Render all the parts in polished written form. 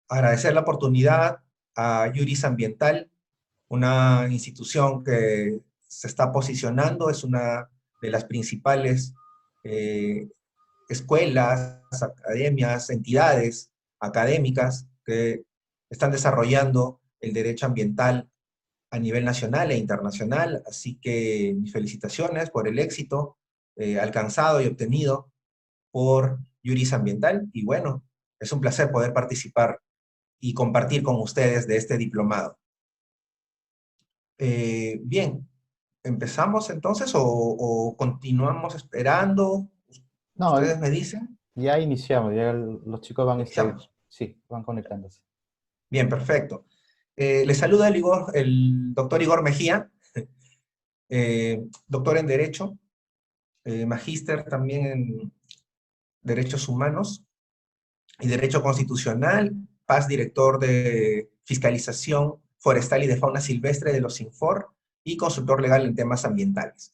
agradecer la oportunidad a Juris Ambiental, una institución que se está posicionando, es una de las principales eh, escuelas, academias, entidades académicas que están desarrollando el derecho ambiental a nivel nacional e internacional, así que mis felicitaciones por el éxito alcanzado y obtenido por Juris Ambiental, y bueno, es un placer poder participar y compartir con ustedes de este diplomado. Bien, ¿empezamos entonces o continuamos esperando? No, ¿Ustedes me dicen? ya iniciamos, ya los chicos van, Iniciamos. sí, van conectándose. Bien, perfecto. Les saluda el doctor Igor Mejía, doctor en Derecho, magíster también en Derechos Humanos y Derecho Constitucional, paz director de Fiscalización Forestal y de Fauna Silvestre de los Sinfor y consultor legal en temas ambientales.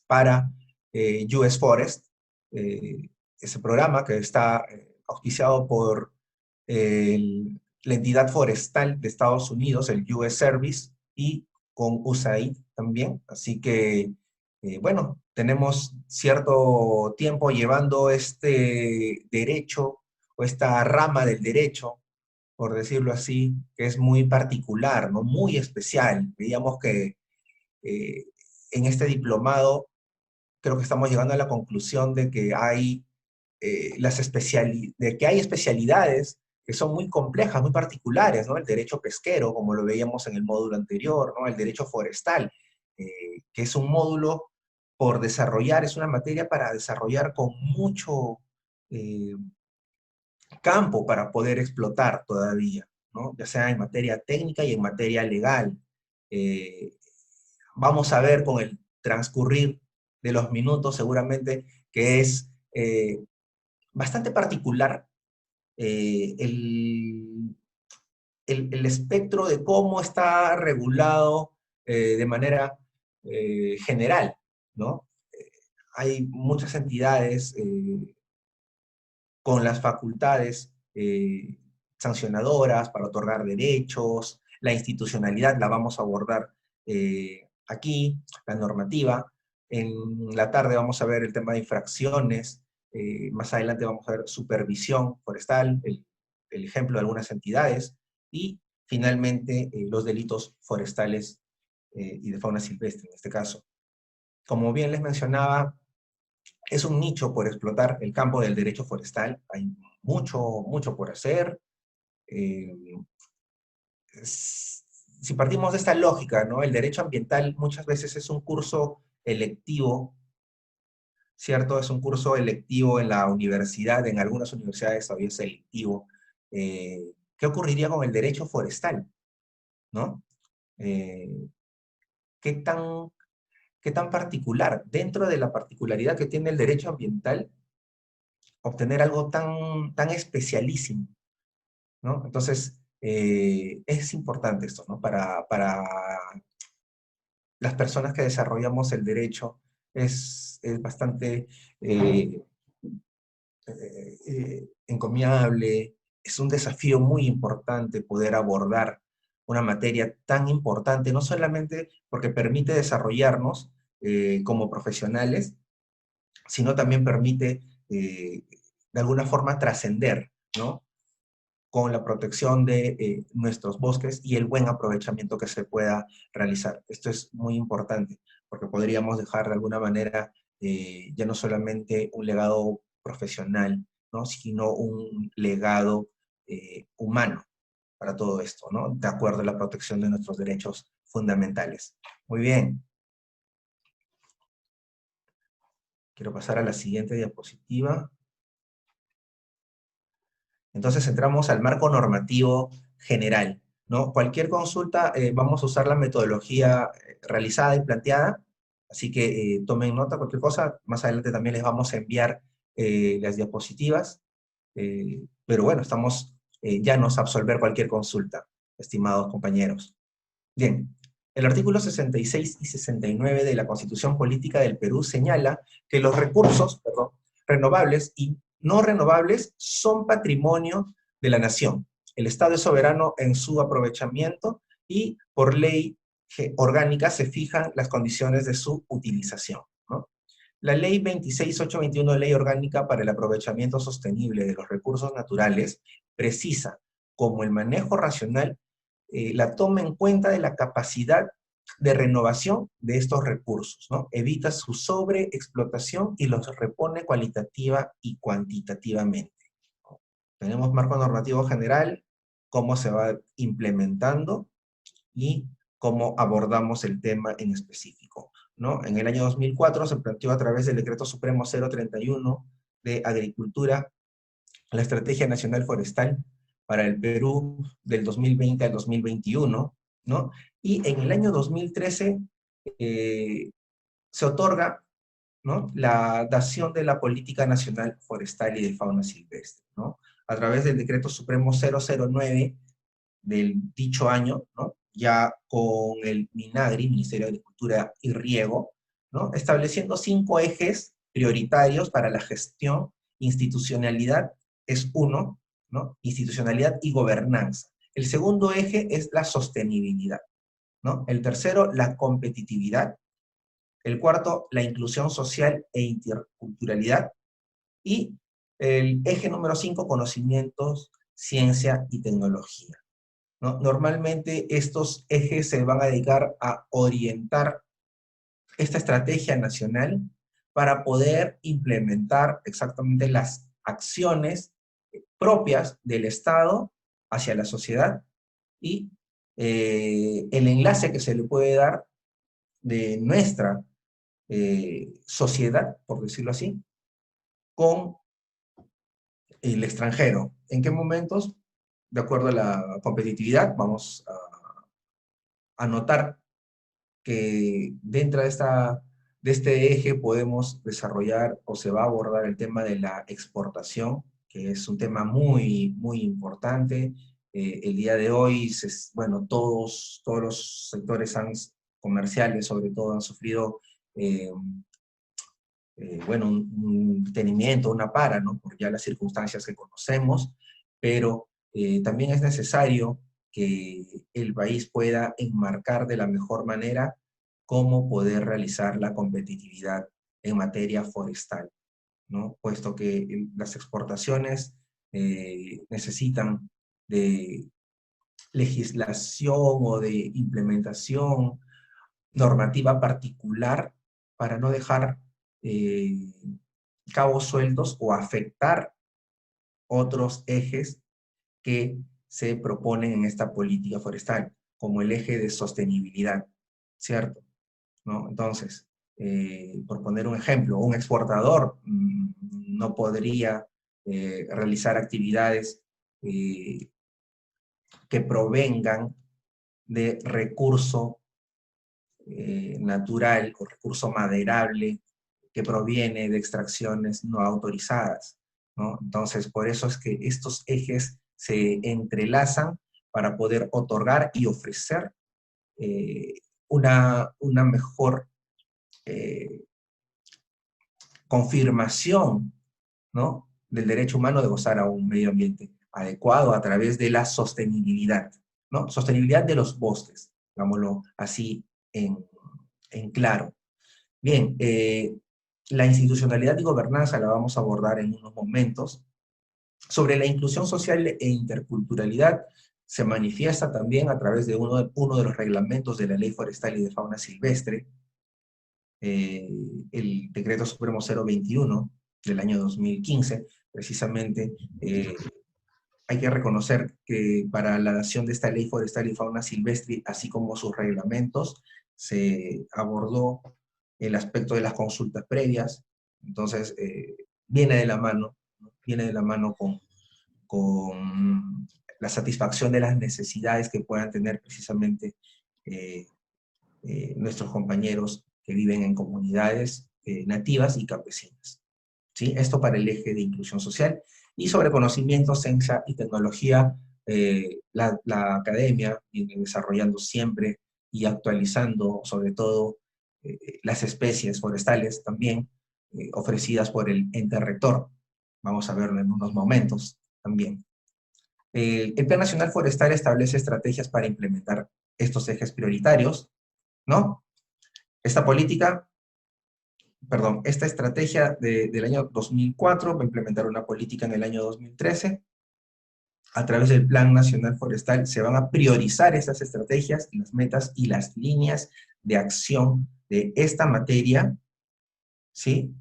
Para US Forest, ese programa que está auspiciado por la entidad forestal de Estados Unidos, el US Service, y con USAID también. Así que, bueno, tenemos cierto tiempo llevando este derecho o esta rama del derecho, por decirlo así, que es muy particular, ¿no? Muy especial. Veíamos que eh, en este diplomado creo que estamos llegando a la conclusión de que hay, de que hay especialidades que son muy complejas, muy particulares, ¿no? El derecho pesquero, como lo veíamos en el módulo anterior, ¿no? El derecho forestal, que es un módulo por desarrollar, es una materia para desarrollar con mucho eh, campo para poder explotar todavía, ¿no? Ya sea en materia técnica y en materia legal. Eh, Vamos a ver con el transcurrir de los minutos seguramente que es bastante particular el espectro de cómo está regulado de manera general, ¿no? Hay muchas entidades con las facultades sancionadoras para otorgar derechos, la institucionalidad la vamos a abordar aquí, la normativa. En la tarde vamos a ver el tema de infracciones, más adelante vamos a ver supervisión forestal, el ejemplo de algunas entidades, y finalmente los delitos forestales y de fauna silvestre en este caso. Como bien les mencionaba, es un nicho por explotar el campo del derecho forestal, hay mucho, mucho por hacer. Eh, si partimos de esta lógica, ¿no? El derecho ambiental muchas veces es un curso electivo, ¿cierto? Es un curso electivo en la universidad, en algunas universidades todavía es selectivo. ¿Qué ocurriría con el derecho forestal, ¿no? Eh, ¿qué tan, ¿Qué tan particular, dentro de la particularidad que tiene el derecho ambiental, obtener algo tan especialísimo, ¿no? Entonces, es importante esto, ¿no? Para las personas que desarrollamos el derecho, es bastante eh, encomiable, es un desafío muy importante poder abordar una materia tan importante, no solamente porque permite desarrollarnos como profesionales, sino también permite de alguna forma trascender, ¿no? Con la protección de nuestros bosques y el buen aprovechamiento que se pueda realizar. Esto es muy importante, porque podríamos dejar de alguna manera ya no solamente un legado profesional, ¿no? Sino un legado humano para todo esto, ¿no? De acuerdo a la protección de nuestros derechos fundamentales. Muy bien. Quiero pasar a la siguiente diapositiva. Entonces entramos al marco normativo general, ¿no? Cualquier consulta, vamos a usar la metodología realizada y planteada, así que tomen nota, cualquier cosa, más adelante también les vamos a enviar las diapositivas, pero bueno, estamos llanos a absolver cualquier consulta, estimados compañeros. Bien, el artículo 66 y 69 de la Constitución Política del Perú señala que los recursos, renovables y no renovables son patrimonio de la nación. el Estado es soberano en su aprovechamiento y por ley orgánica se fijan las condiciones de su utilización, ¿no? La Ley 26821, Ley Orgánica para el Aprovechamiento Sostenible de los Recursos Naturales, precisa como el manejo racional la toma en cuenta de la capacidad de renovación de estos recursos, ¿no? Evita su sobreexplotación y los repone cualitativa y cuantitativamente. Tenemos marco normativo general, cómo se va implementando y cómo abordamos el tema en específico, ¿no? En el año 2004 se planteó a través del Decreto Supremo 031 de Agricultura la Estrategia Nacional Forestal para el Perú del 2020 al 2021, ¿no? Y en el año 2013 se otorga, ¿no?, la dación de la Política Nacional Forestal y de Fauna Silvestre, ¿no? A través del Decreto Supremo 009 del dicho año, ¿no?, ya con el MINAGRI, Ministerio de Agricultura y Riego, ¿no?, estableciendo 5 ejes prioritarios para la gestión. Institucionalidad es uno, ¿no?, institucionalidad y gobernanza. El segundo eje es la sostenibilidad, ¿no? El tercero, la competitividad. El cuarto, la inclusión social e interculturalidad. Y el eje número 5, conocimientos, ciencia y tecnología, ¿no? Normalmente estos ejes se van a dedicar a orientar esta estrategia nacional para poder implementar exactamente las acciones propias del Estado hacia la sociedad y el enlace que se le puede dar de nuestra sociedad, por decirlo así, con el extranjero. ¿En qué momentos? De acuerdo a la competitividad, vamos a notar que dentro de este eje podemos desarrollar o se va a abordar el tema de la exportación, que es un tema muy, muy importante. El día de hoy, bueno, todos los sectores comerciales, sobre todo, han sufrido bueno, un detenimiento, una para, ¿no?, por ya las circunstancias que conocemos, pero también es necesario que el país pueda enmarcar de la mejor manera cómo poder realizar la competitividad en materia forestal, ¿no? Puesto que las exportaciones necesitan de legislación o de implementación normativa particular para no dejar eh, cabos sueltos o afectar otros ejes que se proponen en esta política forestal, como el eje de sostenibilidad, ¿cierto? ¿No? Entonces, por poner un ejemplo, un exportador no podría realizar actividades que provengan de recurso natural o recurso maderable que proviene de extracciones no autorizadas, ¿no? Entonces, por eso es que estos ejes se entrelazan para poder otorgar y ofrecer una mejor confirmación, ¿no?, del derecho humano de gozar a un medio ambiente adecuado a través de la sostenibilidad, ¿no? Sostenibilidad de los bosques, digámoslo así en claro. Bien, la institucionalidad y gobernanza la vamos a abordar en unos momentos. Sobre la inclusión social e interculturalidad se manifiesta también a través de uno de los reglamentos de la Ley Forestal y de Fauna Silvestre, el Decreto Supremo 021 del año 2015, precisamente. Hay que reconocer que para la dación de esta Ley Forestal y Fauna Silvestre, así como sus reglamentos, se abordó el aspecto de las consultas previas. Entonces, viene de la mano, ¿no?, viene de la mano con la satisfacción de las necesidades que puedan tener precisamente nuestros compañeros que viven en comunidades nativas y campesinas, ¿sí? Esto para el eje de inclusión social. Y sobre conocimiento, ciencia y tecnología, la academia viene desarrollando siempre y actualizando, sobre todo, las especies forestales también, ofrecidas por el ente rector. Vamos a verlo en unos momentos también. El Plan Nacional Forestal establece estrategias para implementar estos ejes prioritarios, ¿no? Esta política, perdón, esta estrategia del año 2004 va a implementar una política en el año 2013. A través del Plan Nacional Forestal se van a priorizar esas estrategias, las metas y las líneas de acción de esta materia, ¿sí?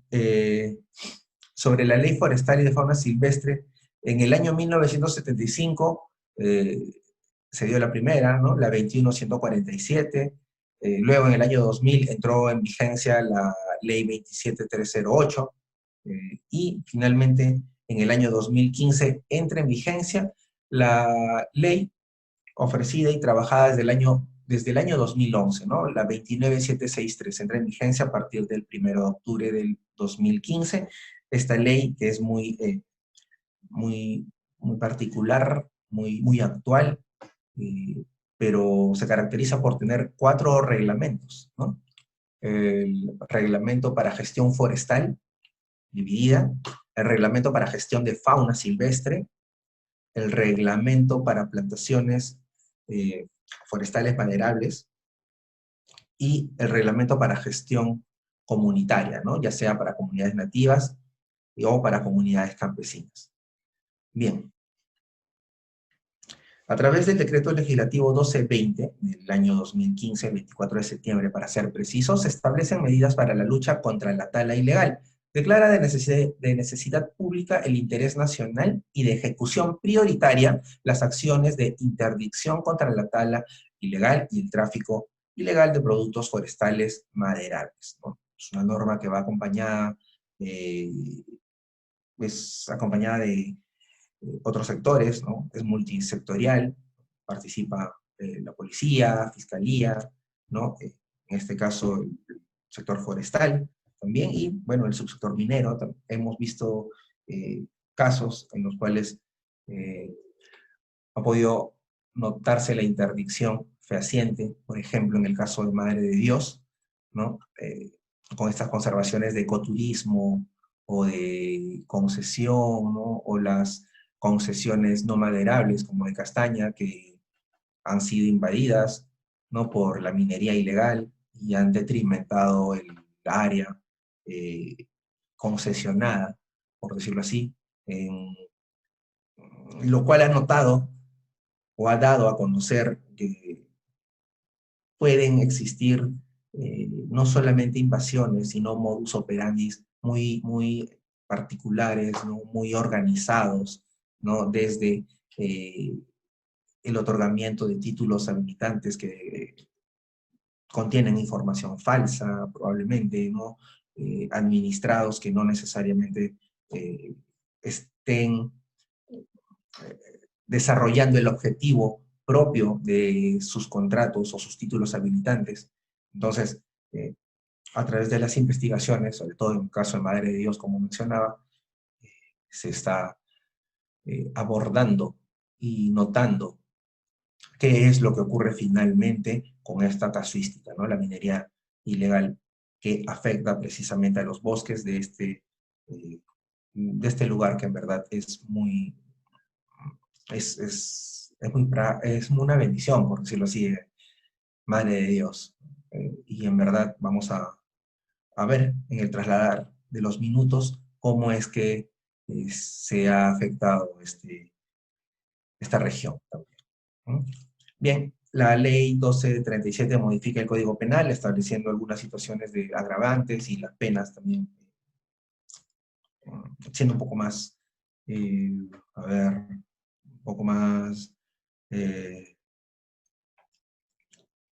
Sobre la Ley Forestal y de Fauna Silvestre, en el año 1975 se dio la primera, ¿no? La 21147, luego en el año 2000 entró en vigencia la Ley 27308, y finalmente en el año 2015 entra en vigencia la ley ofrecida y trabajada desde el año 2011, ¿no? La 29763 entra en vigencia a partir del 1 de octubre del 2015. Esta ley que es muy particular, muy actual, pero se caracteriza por tener 4 reglamentos, ¿no? El reglamento para gestión forestal, dividida, el reglamento para gestión de fauna silvestre, el reglamento para plantaciones forestales maderables y el reglamento para gestión comunitaria, ¿no? Ya sea para comunidades nativas o para comunidades campesinas. Bien. A través del decreto legislativo 1220 del año 2015, el 24 de septiembre para ser precisos, se establecen medidas para la lucha contra la tala ilegal. Declara de necesidad pública el interés nacional y de ejecución prioritaria las acciones de interdicción contra la tala ilegal y el tráfico ilegal de productos forestales maderables, ¿no? Es una norma que va acompañada, de otros sectores, ¿no? Es multisectorial, participa la policía, fiscalía, ¿no? En este caso el sector forestal también, y bueno, el subsector minero. Hemos visto casos en los cuales ha podido notarse la interdicción fehaciente, por ejemplo, en el caso de Madre de Dios, ¿no? Con estas conservaciones de ecoturismo o de concesión, ¿no? O las concesiones no maderables, como de castaña, que han sido invadidas, ¿no? Por la minería ilegal y han detrimentado el área eh, concesionada, por decirlo así, en lo cual ha notado o ha dado a conocer que pueden existir no solamente invasiones, sino modus operandi muy particulares, ¿no? Muy organizados, ¿no? Desde el otorgamiento de títulos habilitantes que contienen información falsa, probablemente, ¿no? Administrados que no necesariamente estén desarrollando el objetivo propio de sus contratos o sus títulos habilitantes. Entonces, a través de las investigaciones, sobre todo en el caso de Madre de Dios, como mencionaba, se está abordando y notando qué es lo que ocurre finalmente con esta casuística, ¿no? La minería ilegal que afecta precisamente a los bosques de este lugar que en verdad es una bendición, por decirlo así, Madre de Dios. Y en verdad vamos a ver en el trasladar de los minutos cómo es que se ha afectado esta región también, ¿no? Bien, la ley 1237 modifica el Código Penal, estableciendo algunas situaciones de agravantes y las penas también, siendo un poco más, a ver, un poco más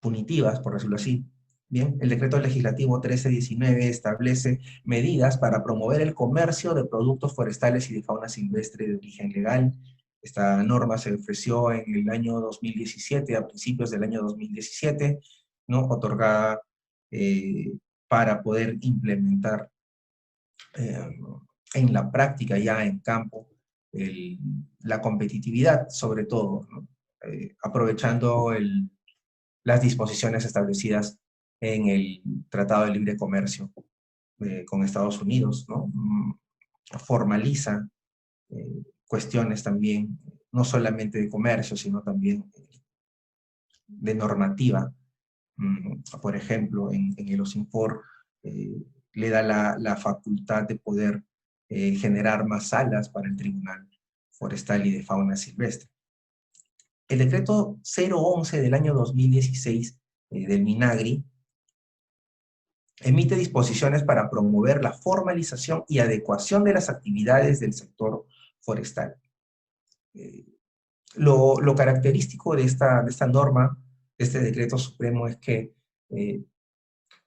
punitivas, por decirlo así. Bien, el decreto legislativo 1319 establece medidas para promover el comercio de productos forestales y de fauna silvestre de origen legal. Esta norma se ofreció en el año 2017, a principios del año 2017, ¿no? Otorgada para poder implementar en la práctica, ya en campo, la competitividad, sobre todo, ¿no? Aprovechando las disposiciones establecidas en el Tratado de Libre Comercio con Estados Unidos, ¿no? Formaliza cuestiones también no solamente de comercio, sino también de normativa. Por ejemplo, en el OSINFOR le da la facultad de poder generar más salas para el Tribunal Forestal y de Fauna Silvestre. El decreto 011 del año 2016 del MINAGRI emite disposiciones para promover la formalización y adecuación de las actividades del sector forestal. Lo característico de esta norma, de este decreto supremo, es que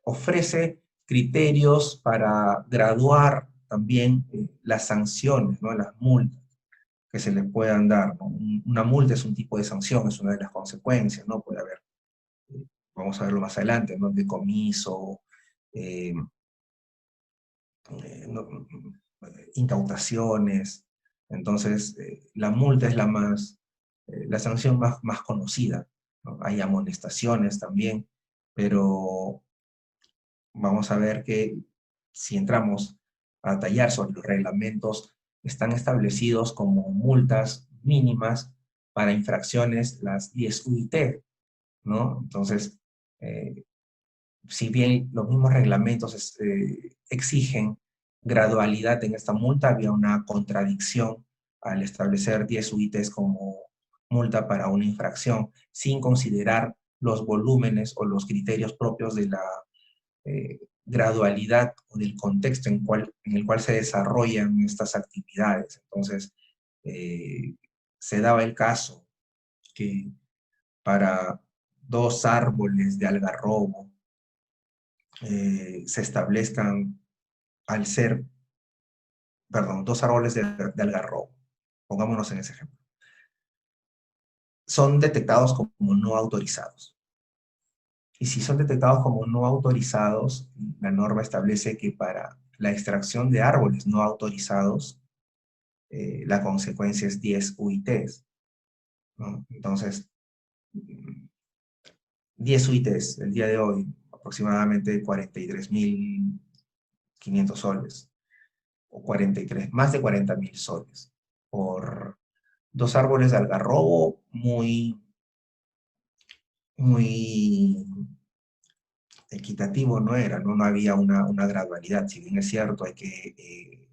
ofrece criterios para graduar también las sanciones, ¿no? Las multas que se le puedan dar, ¿no? Una multa es un tipo de sanción, es una de las consecuencias, ¿no? Puede haber, vamos a verlo más adelante, ¿no? Decomiso, no, incautaciones. Entonces, la multa es la sanción más conocida, ¿no? Hay amonestaciones también, pero vamos a ver que si entramos a detallar sobre los reglamentos, están establecidos como multas mínimas para infracciones las 10 UIT, ¿no? Entonces, si bien los mismos reglamentos exigen gradualidad en esta multa, había una contradicción al establecer 10 UITs como multa para una infracción, sin considerar los volúmenes o los criterios propios de la gradualidad o del contexto en el cual se desarrollan estas actividades. Entonces, se daba el caso que para 2 árboles de algarrobo se establezcan al ser, perdón, 2 árboles de algarrobo, pongámonos en ese ejemplo, son detectados como no autorizados. Y si son detectados como no autorizados, la norma establece que para la extracción de árboles no autorizados, la consecuencia es 10 UITs, ¿no? Entonces, 10 UITs el día de hoy, aproximadamente 43.500 soles, o 43, más de 40.000 soles, por 2 árboles de algarrobo muy equitativo no era, no había una gradualidad. Si bien es cierto, hay que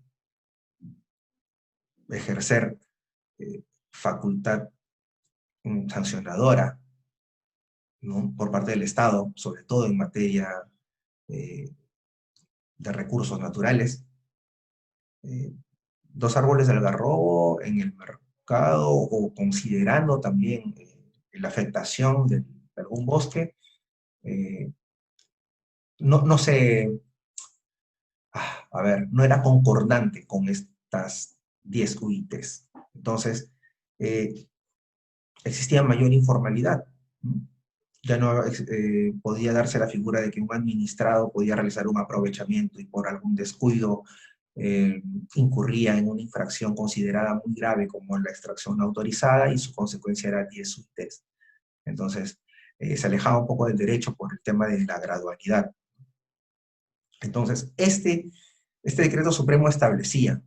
ejercer facultad sancionadora, ¿no? Por parte del Estado, sobre todo en materia de recursos naturales. 2 árboles de algarrobo en el mercado, o considerando también la afectación de algún bosque, no se, a ver, no era concordante con estas 10 UITs. Entonces, existía mayor informalidad, ¿no? Ya no podía darse la figura de que un administrado podía realizar un aprovechamiento y por algún descuido incurría en una infracción considerada muy grave como la extracción no autorizada, y su consecuencia era 10 UITs. Entonces, se alejaba un poco del derecho por el tema de la gradualidad. Entonces, este decreto supremo establecía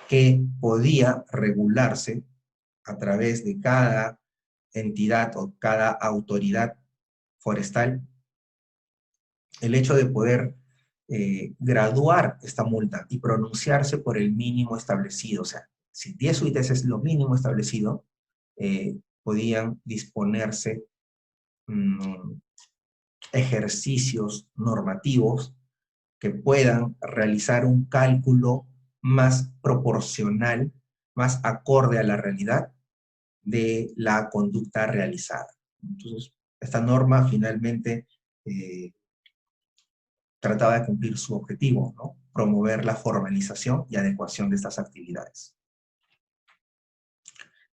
que podía regularse a través de cada entidad o cada autoridad forestal el hecho de poder graduar esta multa y pronunciarse por el mínimo establecido. O sea, si 10 UITs es lo mínimo establecido, podían disponerse ejercicios normativos que puedan realizar un cálculo más proporcional, más acorde a la realidad de la conducta realizada. Entonces, esta norma finalmente trataba de cumplir su objetivo, ¿no? Promover la formalización y adecuación de estas actividades.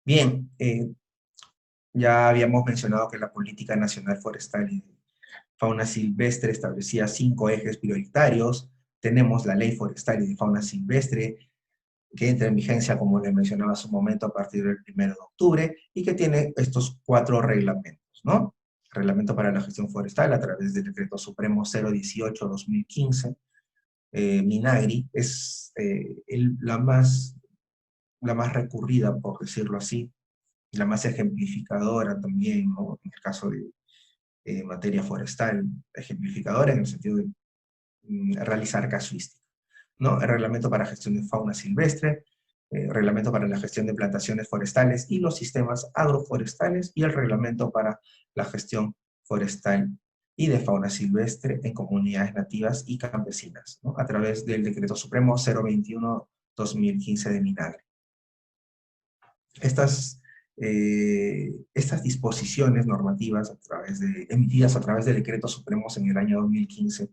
Bien, ya habíamos mencionado que la Política Nacional Forestal y Fauna Silvestre establecía 5 ejes prioritarios. Tenemos la Ley Forestal y de Fauna Silvestre, que entra en vigencia, como le mencionaba hace un momento, a partir del 1 de octubre, y que tiene estos 4 reglamentos, ¿no? Reglamento para la gestión forestal a través del Decreto Supremo 018-2015. MINAGRI es la más recurrida, por decirlo así, la más ejemplificadora también, ¿no? En el caso de materia forestal, ejemplificadora en el sentido de realizar casuística, ¿no? El reglamento para gestión de fauna silvestre, reglamento para la gestión de plantaciones forestales y los sistemas agroforestales, y el reglamento para la gestión forestal y de fauna silvestre en comunidades nativas y campesinas, ¿no? A través del Decreto Supremo 021-2015 de Minagre. Estas disposiciones normativas emitidas a través de decretos supremos en el año 2015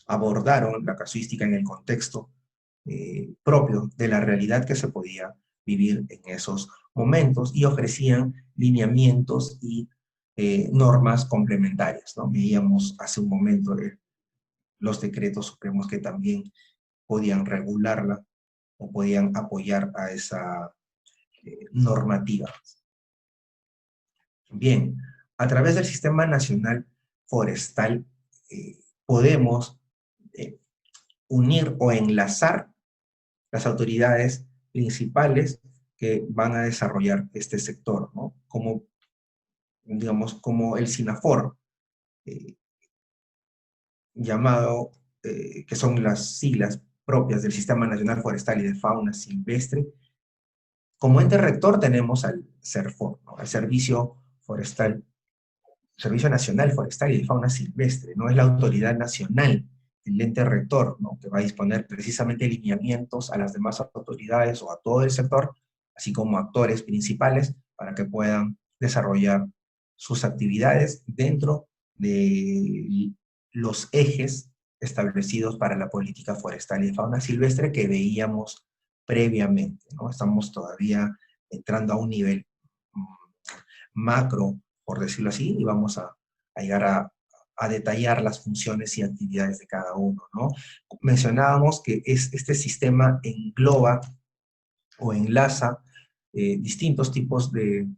abordaron la casuística en el contexto propio de la realidad que se podía vivir en esos momentos y ofrecían lineamientos y normas complementarias, ¿no? Veíamos hace un momento los decretos supremos que también podían regularla o podían apoyar a esa normativa. Bien, a través del Sistema Nacional Forestal podemos unir o enlazar las autoridades principales que van a desarrollar este sector, ¿no? Como, digamos, como el SINAFOR, llamado, que son las siglas propias del Sistema Nacional Forestal y de Fauna Silvestre. Como ente rector tenemos al SERFOR, ¿no? El Servicio Forestal, Servicio Nacional Forestal y de Fauna Silvestre, ¿no? Es la autoridad nacional, el ente rector, ¿no? Que va a disponer precisamente lineamientos a las demás autoridades o a todo el sector, así como actores principales, para que puedan desarrollar sus actividades dentro de los ejes establecidos para la política forestal y de fauna silvestre que veíamos previamente, ¿no? Estamos todavía entrando a un nivel macro, por decirlo así, y vamos a llegar a detallar las funciones y actividades de cada uno, ¿no? Mencionábamos que este sistema engloba o enlaza distintos tipos de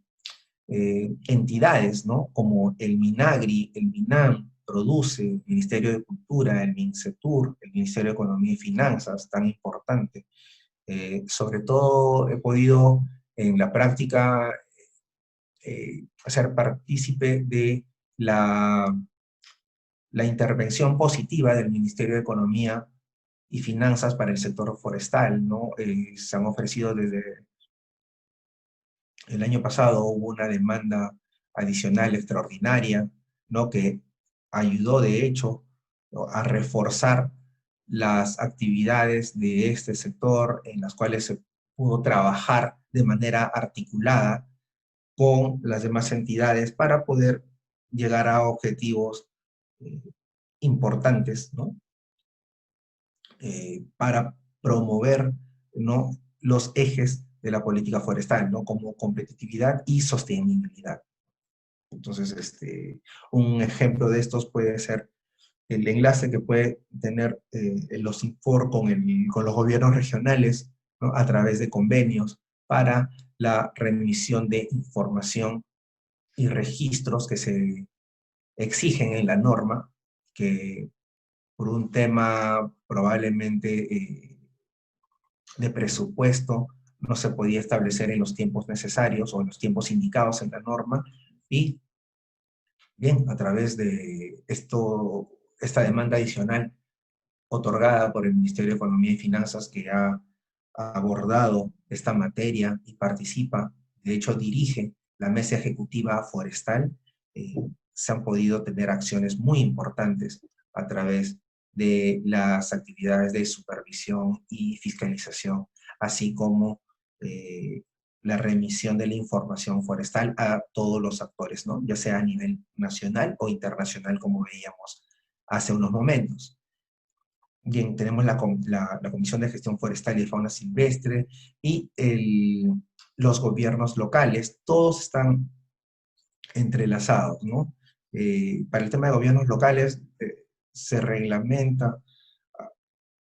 entidades, ¿no? Como el MINAGRI, el MINAM, Produce, el Ministerio de Cultura, el MINCETUR, el Ministerio de Economía y Finanzas, tan importante. Sobre todo he podido en la práctica ser partícipe de la intervención positiva del Ministerio de Economía y Finanzas para el sector forestal, ¿no? Se han ofrecido desde el año pasado, hubo una demanda adicional extraordinaria, ¿no? Que ayudó de hecho, ¿no?, a reforzar las actividades de este sector en las cuales se pudo trabajar de manera articulada con las demás entidades para poder llegar a objetivos importantes, ¿no? Para promover, ¿no?, los ejes de la política forestal, ¿no?, como competitividad y sostenibilidad. Entonces, un ejemplo de estos puede ser el enlace que puede tener los INFOR con los gobiernos regionales, ¿no?, a través de convenios para la remisión de información y registros que se exigen en la norma, que por un tema probablemente de presupuesto no se podía establecer en los tiempos necesarios o en los tiempos indicados en la norma, y bien, a través de esta demanda adicional otorgada por el Ministerio de Economía y Finanzas, que ha abordado esta materia y participa, de hecho dirige la Mesa Ejecutiva Forestal, se han podido tener acciones muy importantes a través de las actividades de supervisión y fiscalización, así como la remisión de la información forestal a todos los actores, ¿no?, ya sea a nivel nacional o internacional, como veíamos hace unos momentos. Bien, tenemos la Comisión de Gestión Forestal y de Fauna Silvestre y los gobiernos locales, todos están entrelazados, ¿no? Para el tema de gobiernos locales se reglamenta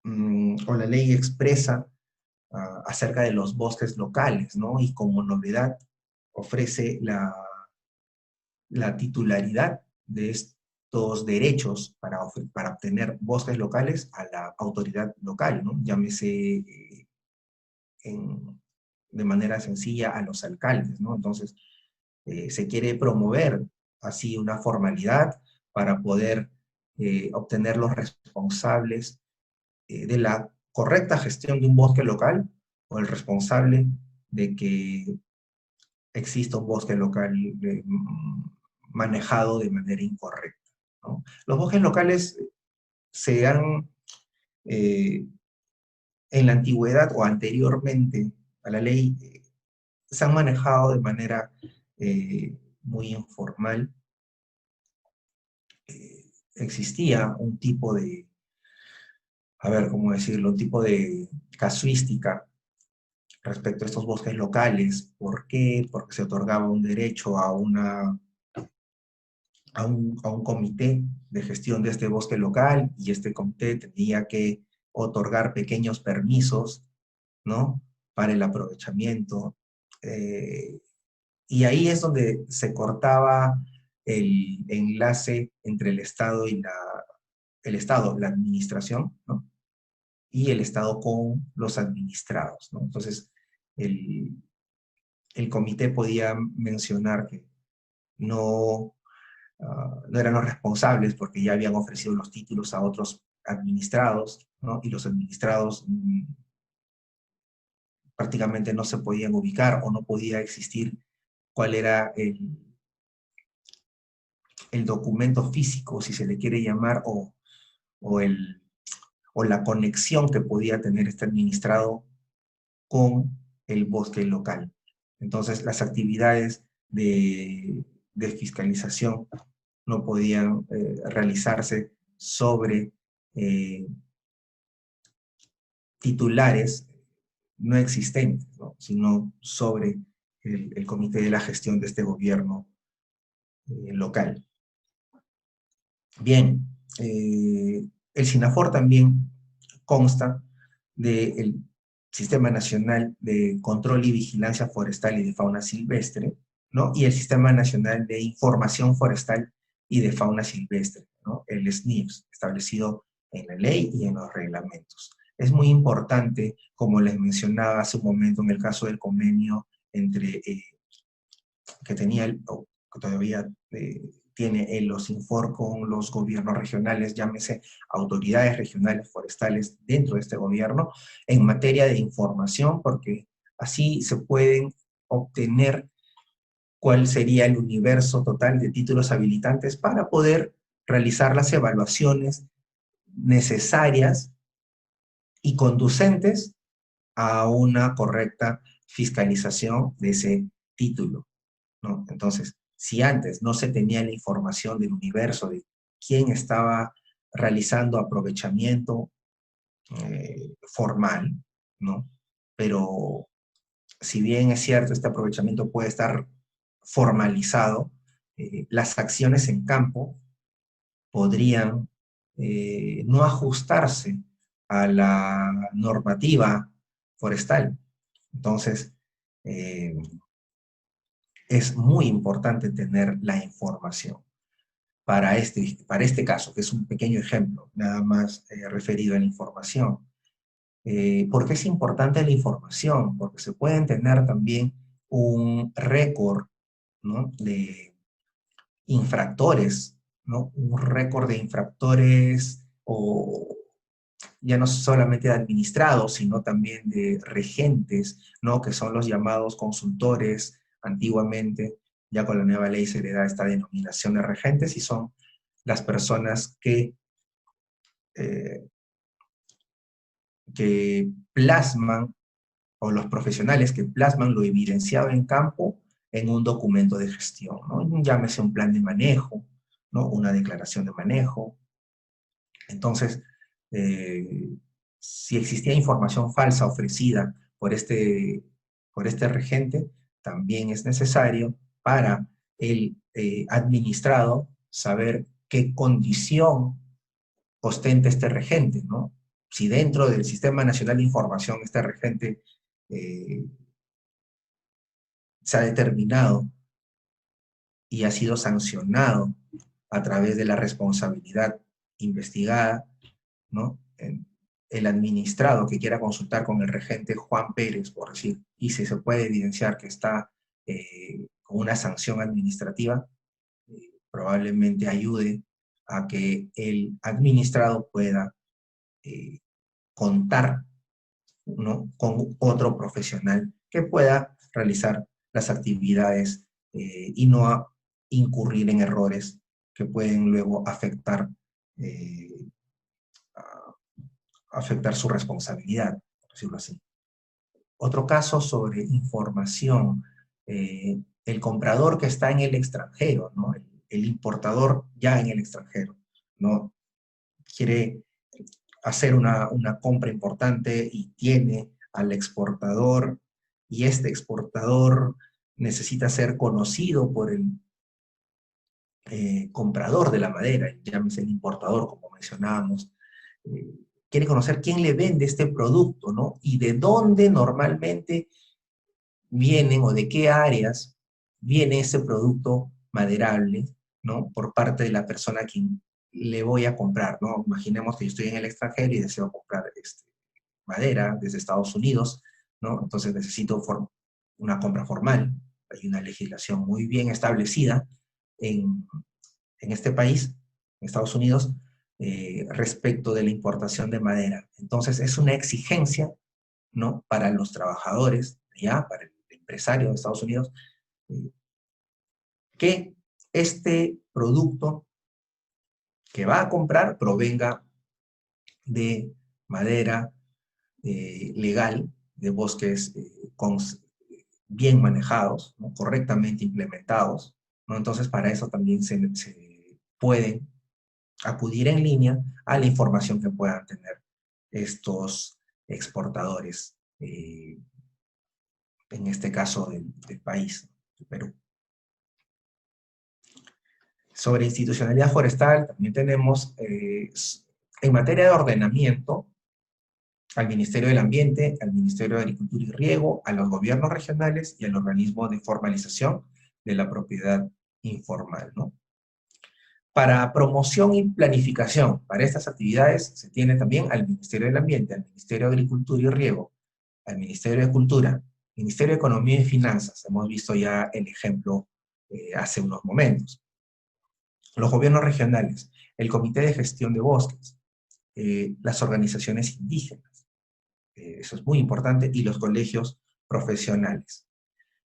o la ley expresa acerca de los bosques locales, ¿no? Y como novedad ofrece la titularidad de estos derechos para obtener bosques locales a la autoridad local, ¿no? Llámese en de manera sencilla a los alcaldes, ¿no? Entonces, se quiere promover así una formalidad para poder obtener los responsables de la correcta gestión de un bosque local o el responsable de que exista un bosque local manejado de manera incorrecta, ¿no? Los bosques locales se han, en la antigüedad o anteriormente a la ley, se han manejado de manera muy informal. Existía un tipo de, a ver, ¿cómo decirlo? Un tipo de casuística respecto a estos bosques locales. ¿Por qué? Porque se otorgaba un derecho a un comité de gestión de este bosque local, y este comité tenía que otorgar pequeños permisos, ¿no? Para el aprovechamiento. Y ahí es donde se cortaba el enlace entre el Estado y la administración, ¿no? Y el Estado con los administrados, ¿no? Entonces, el, el comité podía mencionar que no, no eran los responsables porque ya habían ofrecido los títulos a otros administrados, ¿no? Y los administrados prácticamente no se podían ubicar o no podía existir cuál era el documento físico, si se le quiere llamar, o, el, o la conexión que podía tener este administrado con el bosque local. Entonces, las actividades de fiscalización no podían realizarse sobre titulares no existentes, ¿no? Sino sobre el comité de la gestión de este gobierno local. Bien, el SINAFOR también consta del Sistema Nacional de Control y Vigilancia Forestal y de Fauna Silvestre, ¿no? Y el Sistema Nacional de Información Forestal y de Fauna Silvestre, ¿no? El SNIFS, establecido en la ley y en los reglamentos. Es muy importante, como les mencionaba hace un momento en el caso del convenio entre que tenía, o que todavía tiene el OSINFOR con los gobiernos regionales, llámese autoridades regionales forestales dentro de este gobierno, en materia de información, porque así se pueden obtener cuál sería el universo total de títulos habilitantes para poder realizar las evaluaciones necesarias y conducentes a una correcta fiscalización de ese título, ¿no? Entonces, si antes no se tenía la información del universo de quién estaba realizando aprovechamiento formal, ¿no? Pero si bien es cierto, este aprovechamiento puede estar formalizado, las acciones en campo podrían no ajustarse a la normativa forestal. Entonces, es muy importante tener la información para este caso, que es un pequeño ejemplo, nada más referido a la información. ¿Por qué es importante la información? Porque se pueden tener también un récord, ¿no? De infractores, ¿no? Un récord de infractores, o ya no solamente de administrados, sino también de regentes, ¿no? Que son los llamados consultores antiguamente. Ya con la nueva ley se le da esta denominación de regentes, y son las personas eh, que plasman, o los profesionales que plasman lo evidenciado en campo en un documento de gestión, ¿no? Llámese un plan de manejo, ¿no? Una declaración de manejo. Entonces, si existía información falsa ofrecida por este regente, también es necesario para el administrado saber qué condición ostenta este regente, ¿no? Si dentro del Sistema Nacional de Información este regente se ha determinado y ha sido sancionado a través de la responsabilidad investigada, ¿no? el administrado que quiera consultar con el regente Juan Pérez, por decir, y si se puede evidenciar que está con una sanción administrativa, probablemente ayude a que el administrado pueda contar, ¿no?, con otro profesional que pueda realizar las actividades y no incurrir en errores que pueden luego eh, afectar su responsabilidad, por decirlo así. Otro caso sobre información, el comprador que está en el extranjero, ¿no? El importador ya en el extranjero, ¿no? Quiere hacer una compra importante y tiene al exportador, y este exportador necesita ser conocido por el comprador de la madera, llámese el importador, como mencionábamos. Quiere conocer quién le vende este producto, ¿no? Y de dónde normalmente vienen o de qué áreas viene ese producto maderable, ¿no? Por parte de la persona a quien le voy a comprar, ¿no? Imaginemos que yo estoy en el extranjero y deseo comprar madera desde Estados Unidos, ¿no? Entonces necesito una compra formal. Hay una legislación muy bien establecida en, en este país, en Estados Unidos, respecto de la importación de madera. Entonces es una exigencia, ¿no?, para los trabajadores, ya, para el empresario de Estados Unidos, eh, que este producto que va a comprar provenga de madera legal, de bosques bien manejados, ¿no?, correctamente implementados, ¿no? Entonces, para eso también se pueden acudir en línea a la información que puedan tener estos exportadores, en este caso del país, del Perú. Sobre institucionalidad forestal, también tenemos, en materia de ordenamiento, al Ministerio del Ambiente, al Ministerio de Agricultura y Riego, a los gobiernos regionales y al organismo de formalización de la propiedad informal, ¿no? Para promoción y planificación para estas actividades se tiene también al Ministerio del Ambiente, al Ministerio de Agricultura y Riego, al Ministerio de Cultura, Ministerio de Economía y Finanzas. Hemos visto ya el ejemplo hace unos momentos. Los gobiernos regionales, el Comité de Gestión de Bosques, las organizaciones indígenas, eso es muy importante, y los colegios profesionales.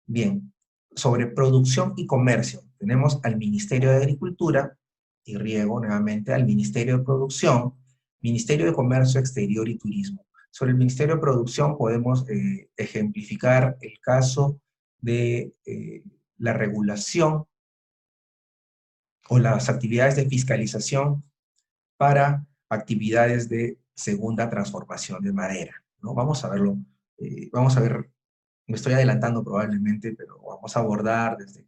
Bien, sobre producción y comercio, tenemos al Ministerio de Agricultura y Riego, nuevamente, al Ministerio de Producción, Ministerio de Comercio Exterior y Turismo. Sobre el Ministerio de Producción podemos ejemplificar el caso de la regulación o las actividades de fiscalización para actividades de segunda transformación de madera, ¿no? Vamos a verlo, vamos a ver, me estoy adelantando probablemente, pero vamos a abordar desde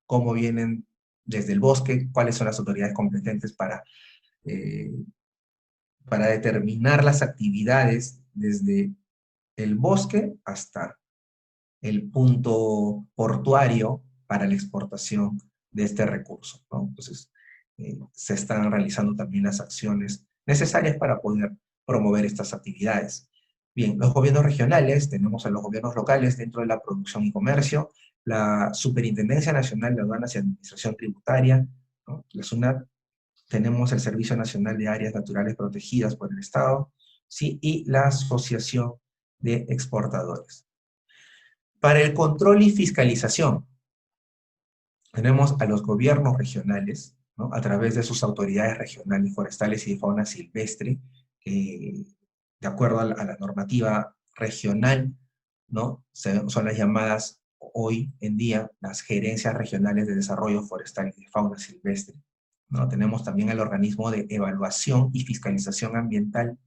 cómo vienen desde el bosque, cuáles son las autoridades competentes eh, para determinar las actividades desde el bosque hasta el punto portuario para la exportación de este recurso, ¿no? Entonces, se están realizando también las acciones necesarias para poder promover estas actividades. Bien, los gobiernos regionales, tenemos a los gobiernos locales dentro de la producción y comercio, la Superintendencia Nacional de Aduanas y Administración Tributaria, ¿no?, la SUNAT, tenemos el Servicio Nacional de Áreas Naturales Protegidas por el Estado, ¿sí?, y la Asociación de Exportadores. Para el control y fiscalización, tenemos a los gobiernos regionales, ¿no?, a través de sus autoridades regionales forestales y de fauna silvestre, de acuerdo a la normativa regional, ¿no?, son las llamadas hoy en día las gerencias regionales de desarrollo forestal y de fauna silvestre, ¿no? Tenemos también el organismo de evaluación y fiscalización ambiental,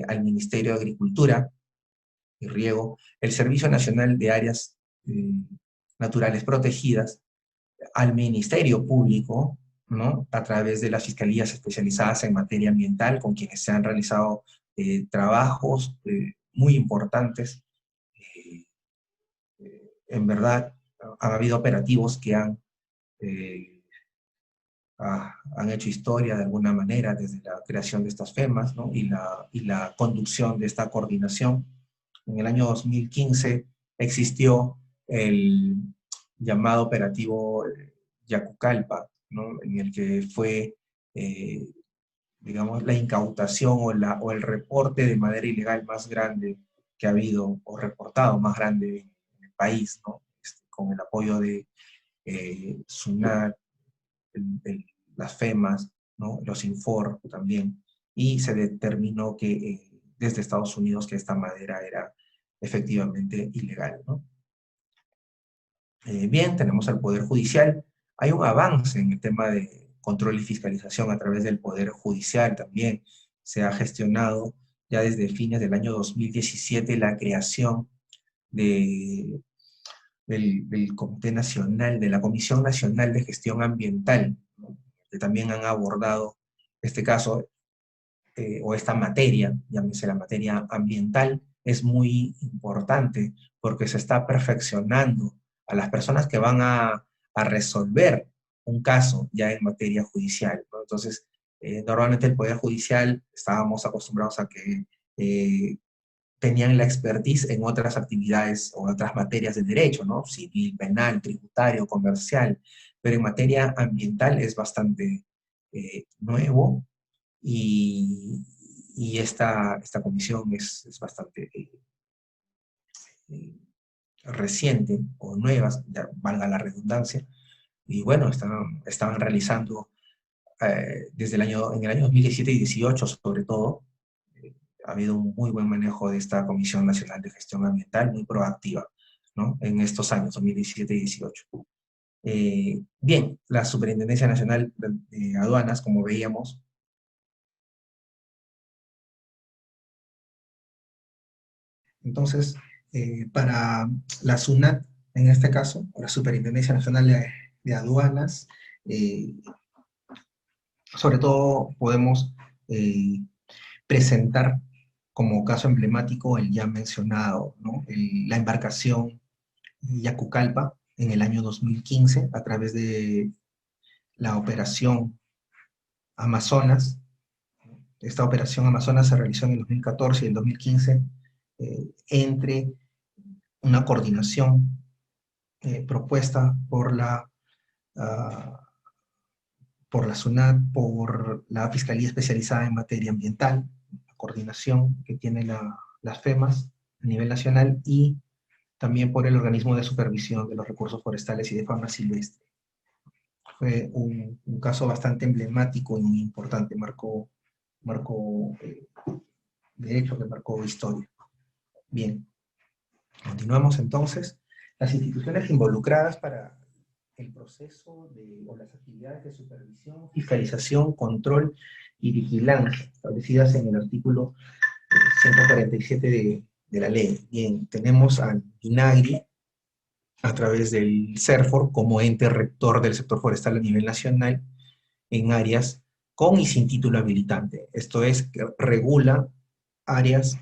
al Ministerio de Agricultura y Riego, el Servicio Nacional de Áreas Naturales Protegidas, al Ministerio Público, ¿no?, a través de las fiscalías especializadas en materia ambiental, con quienes se han realizado trabajos muy importantes. En verdad, ha habido operativos que han han hecho historia de alguna manera desde la creación de estas FEMAS, ¿no? y la conducción de esta coordinación. En el año 2015 existió el llamado operativo Yacucalpa, ¿no? En el que fue, digamos, la incautación o el reporte de madera ilegal más grande que ha habido, o reportado más grande en el país, ¿no? Con el apoyo de SUNAT, las FEMAS, ¿no? Los Infor también, y se determinó que desde Estados Unidos que esta madera era efectivamente ilegal, ¿no? Bien, tenemos al Poder Judicial. Hay un avance en el tema de control y fiscalización a través del Poder Judicial también. Se ha gestionado ya desde fines del año 2017 la creación del Comité Nacional, de la Comisión Nacional de Gestión Ambiental, ¿no? Que también han abordado este caso o esta materia, llámese la materia ambiental, es muy importante porque se está perfeccionando a las personas que van a resolver un caso ya en materia judicial, ¿no? Entonces, normalmente el Poder Judicial estábamos acostumbrados a que tenían la expertise en otras actividades o otras materias de derecho, ¿no? Civil, penal, tributario, comercial, pero en materia ambiental es bastante nuevo y esta comisión es bastante eh, reciente o nueva, ya valga la redundancia, y bueno, estaban realizando en el año 2017 y 18 sobre todo, ha habido un muy buen manejo de esta Comisión Nacional de Gestión Ambiental, muy proactiva, ¿no? En estos años, 2017 y 18. Bien, la Superintendencia Nacional de Aduanas, como veíamos, entonces, para la SUNAT, en este caso, la Superintendencia Nacional de Aduanas, eh, sobre todo podemos presentar como caso emblemático el ya mencionado, ¿no? La embarcación Yacucalpa en el año 2015 a través de la operación Amazonas. Esta operación Amazonas se realizó en el 2014 y el 2015 entre una coordinación propuesta uh, por la SUNAT, por la Fiscalía Especializada en Materia Ambiental, la coordinación que tiene las FEMAS a nivel nacional y también por el Organismo de Supervisión de los Recursos Forestales y de Fauna Silvestre. Fue un caso bastante emblemático y muy importante, marcó de hecho que marcó historia. Bien, continuamos entonces. Las instituciones involucradas para el proceso o las actividades de supervisión, fiscalización, control y vigilancia establecidas en el artículo 147 de la ley. Bien, tenemos al INAGRI a través del CERFOR como ente rector del sector forestal a nivel nacional en áreas con y sin título habilitante. Esto es, que regula áreas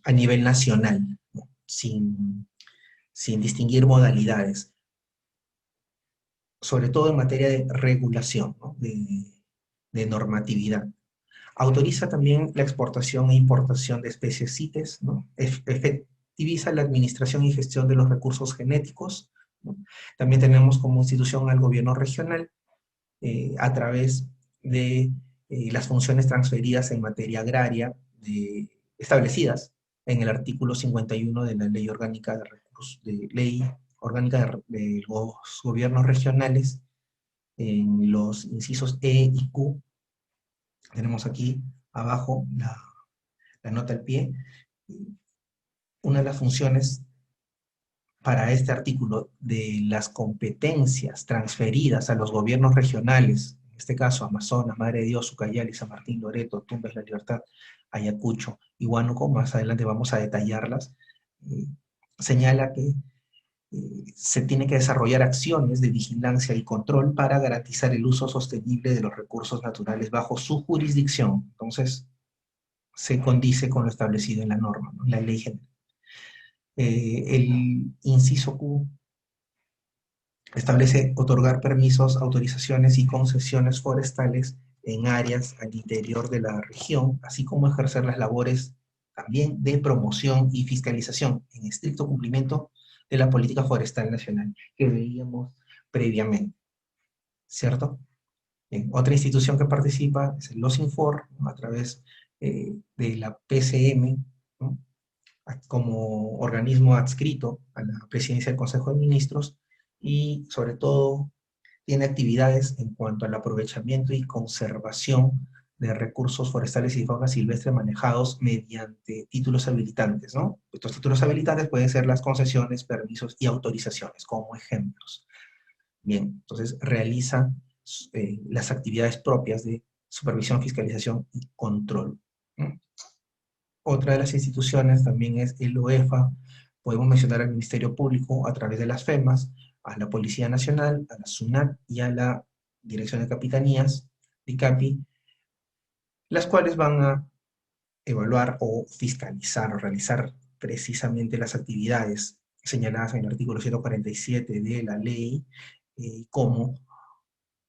a nivel nacional, ¿no? sin distinguir modalidades, sobre todo en materia de regulación, ¿no? de normatividad. Autoriza también la exportación e importación de especies CITES, ¿no? Efectiviza la administración y gestión de los recursos genéticos, ¿no? También tenemos como institución al gobierno regional a través de las funciones transferidas en materia agraria establecidas en el artículo 51 de la Ley Orgánica de los Gobiernos Regionales, en los incisos E y Q. Tenemos aquí abajo la nota al pie. Una de las funciones para este artículo de las competencias transferidas a los gobiernos regionales, en este caso Amazonas, Madre de Dios, Ucayali, San Martín, Loreto, Tumbes, La Libertad, Ayacucho y Huánuco, más adelante vamos a detallarlas, señala que se tiene que desarrollar acciones de vigilancia y control para garantizar el uso sostenible de los recursos naturales bajo su jurisdicción. Entonces, se condice con lo establecido en la norma, ¿no? En la ley general. El inciso Q Establece otorgar permisos, autorizaciones y concesiones forestales en áreas al interior de la región, así como ejercer las labores también de promoción y fiscalización en estricto cumplimiento de la política forestal nacional que veíamos previamente, ¿cierto? Bien, otra institución que participa es el LOSINFOR, ¿no? A través de la PCM, ¿no? Como organismo adscrito a la presidencia del Consejo de Ministros, y sobre todo tiene actividades en cuanto al aprovechamiento y conservación de recursos forestales y de fauna silvestre manejados mediante títulos habilitantes, ¿no? Estos títulos habilitantes pueden ser las concesiones, permisos y autorizaciones, como ejemplos. Bien, entonces realiza las actividades propias de supervisión, fiscalización y control, ¿no? Otra de las instituciones también es el OEFA. Podemos mencionar al Ministerio Público a través de las FEMAS, a la Policía Nacional, a la SUNAT y a la Dirección de Capitanías, DICAPI, las cuales van a evaluar o fiscalizar o realizar precisamente las actividades señaladas en el artículo 147 de la ley, como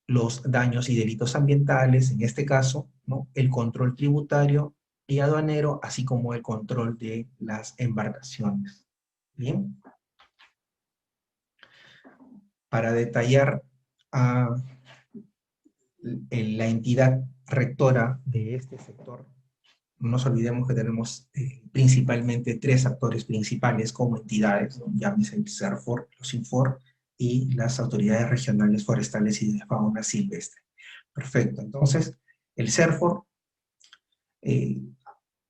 los daños y delitos ambientales, en este caso, ¿no? El control tributario y aduanero, así como el control de las embarcaciones. Bien, para detallar a la entidad rectora de este sector, no nos olvidemos que tenemos principalmente tres actores principales como entidades, ¿no? Llámese el CERFOR, los INFOR y las autoridades regionales forestales y de fauna silvestre. Perfecto, entonces el CERFOR, eh,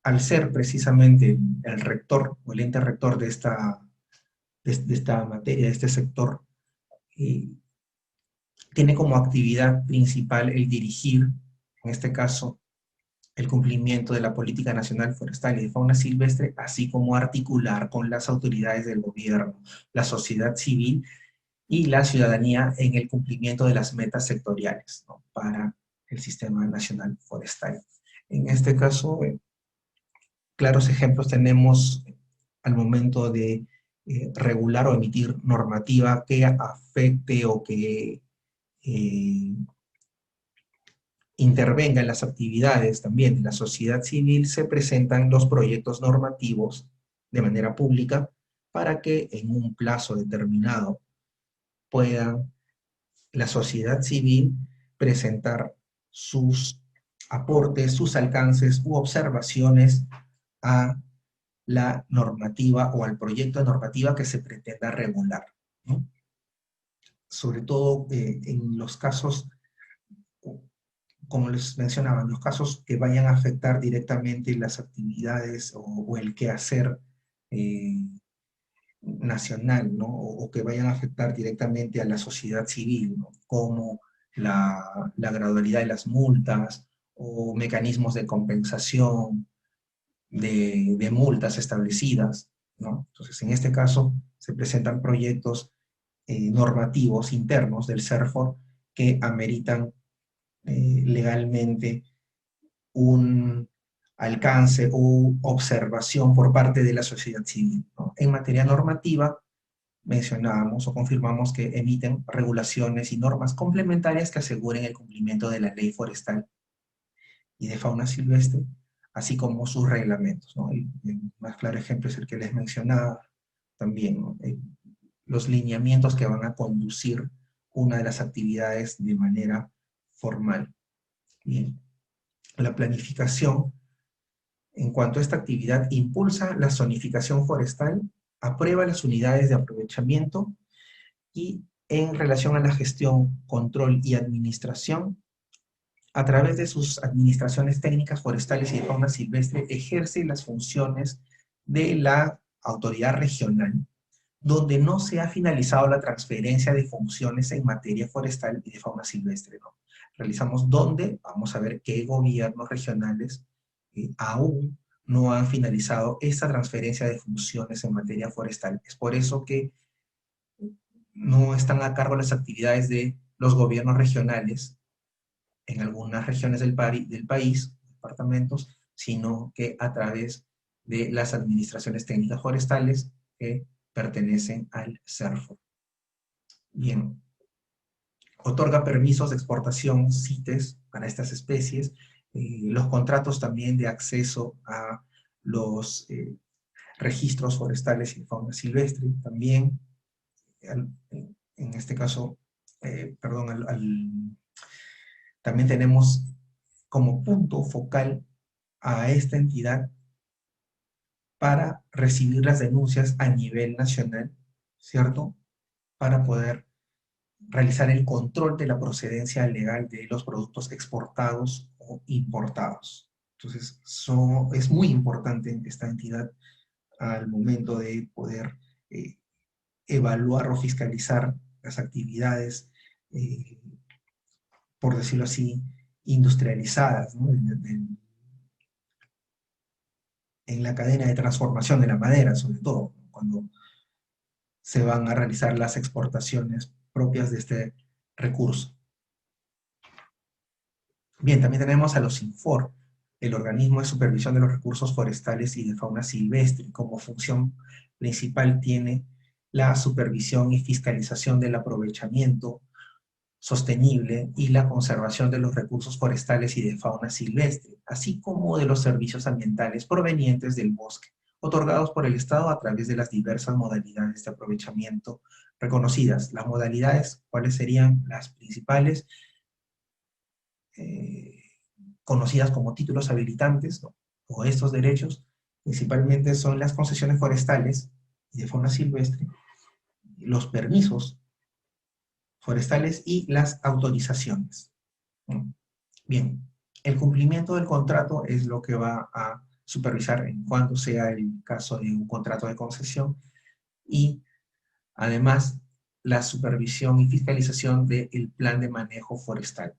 al ser precisamente el rector o el ente rector de esta materia, de este sector, eh, tiene como actividad principal el dirigir, en este caso, el cumplimiento de la Política Nacional Forestal y de Fauna Silvestre, así como articular con las autoridades del gobierno, la sociedad civil y la ciudadanía en el cumplimiento de las metas sectoriales, ¿no? Para el Sistema Nacional Forestal. En este caso, claros ejemplos tenemos al momento de regular o emitir normativa que afecte o que eh, intervenga en las actividades también de la sociedad civil. Se presentan los proyectos normativos de manera pública para que en un plazo determinado pueda la sociedad civil presentar sus aportes, sus alcances u observaciones a la normativa o al proyecto de normativa que se pretenda regular, ¿no? Sobre todo en los casos, como les mencionaba, en los casos que vayan a afectar directamente las actividades o el quehacer eh, nacional, ¿no? O que vayan a afectar directamente a la sociedad civil, ¿no? Como la gradualidad de las multas o mecanismos de compensación, de multas establecidas, ¿no? Entonces, en este caso, se presentan proyectos normativos internos del CERFOR que ameritan legalmente un alcance o observación por parte de la sociedad civil, ¿no? En materia normativa, mencionábamos o confirmamos que emiten regulaciones y normas complementarias que aseguren el cumplimiento de la ley forestal y de fauna silvestre, así como sus reglamentos, ¿no? El más claro ejemplo es el que les mencionaba también, ¿no? Los lineamientos que van a conducir una de las actividades de manera formal. Bien. La planificación, en cuanto a esta actividad, impulsa la zonificación forestal, aprueba las unidades de aprovechamiento y en relación a la gestión, control y administración, a través de sus administraciones técnicas forestales y de fauna silvestre, ejerce las funciones de la autoridad regional, donde no se ha finalizado la transferencia de funciones en materia forestal y de fauna silvestre, ¿no? Realizamos donde, vamos a ver qué gobiernos regionales aún no han finalizado esta transferencia de funciones en materia forestal. Es por eso que no están a cargo las actividades de los gobiernos regionales en algunas regiones del país, departamentos, sino que a través de las administraciones técnicas forestales que pertenecen al CERFO. Bien, otorga permisos de exportación, CITES, para estas especies, los contratos también de acceso a los registros forestales y de fauna silvestre, también, en este caso, perdón, también tenemos como punto focal a esta entidad para recibir las denuncias a nivel nacional, ¿cierto? Para poder realizar el control de la procedencia legal de los productos exportados o importados. Entonces, es muy importante esta entidad al momento de poder evaluar o fiscalizar las actividades, por decirlo así, industrializadas, ¿no? En la cadena de transformación de la madera, sobre todo, cuando se van a realizar las exportaciones propias de este recurso. Bien, también tenemos a los INFOR, el organismo de supervisión de los recursos forestales y de fauna silvestre. Como función principal tiene la supervisión y fiscalización del aprovechamiento sostenible y la conservación de los recursos forestales y de fauna silvestre, así como de los servicios ambientales provenientes del bosque, otorgados por el Estado a través de las diversas modalidades de aprovechamiento reconocidas. Las modalidades, ¿cuáles serían las principales? Conocidas como títulos habilitantes, ¿no? O estos derechos, principalmente son las concesiones forestales y de fauna silvestre, los permisos forestales y las autorizaciones. Bien, el cumplimiento del contrato es lo que va a supervisar en cuanto sea el caso de un contrato de concesión, y además la supervisión y fiscalización del plan de manejo forestal.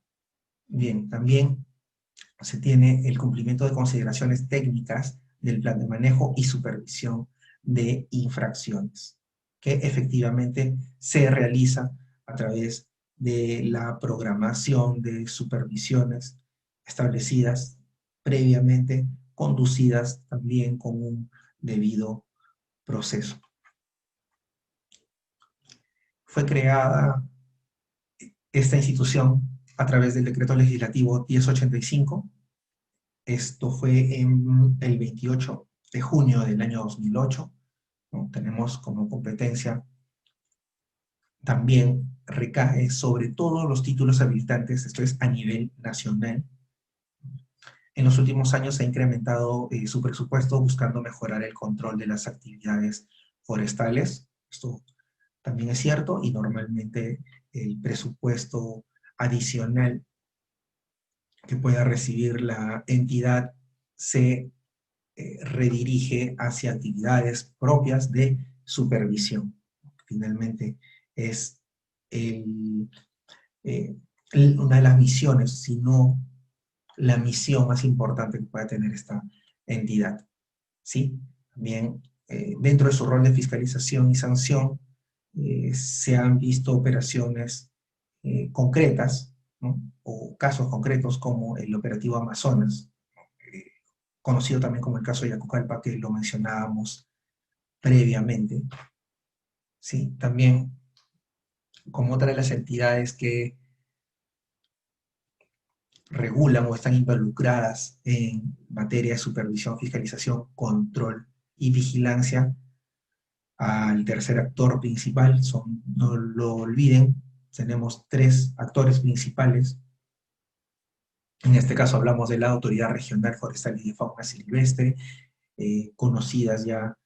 Bien, también se tiene el cumplimiento de consideraciones técnicas del plan de manejo y supervisión de infracciones, que efectivamente se realiza a través de la programación de supervisiones establecidas previamente, conducidas también con un debido proceso. Fue creada esta institución a través del decreto legislativo 1085. Esto fue en el 28 de junio del año 2008. ¿No? Tenemos como competencia, también recae sobre todos los títulos habilitantes, esto es a nivel nacional. En los últimos años se ha incrementado su presupuesto buscando mejorar el control de las actividades forestales. Esto también es cierto, y normalmente el presupuesto adicional que pueda recibir la entidad se redirige hacia actividades propias de supervisión. Finalmente es una de las misiones, si no la misión más importante que pueda tener esta entidad. ¿Sí? También dentro de su rol de fiscalización y sanción se han visto operaciones concretas, ¿no? O casos concretos como el operativo Amazonas, conocido también como el caso de Yacucalpa, que lo mencionábamos previamente. ¿Sí? También, como otra de las entidades que regulan o están involucradas en materia de supervisión, fiscalización, control y vigilancia, al tercer actor principal, no lo olviden, tenemos tres actores principales. En este caso hablamos de la Autoridad Regional Forestal y de Fauna Silvestre, conocidas ya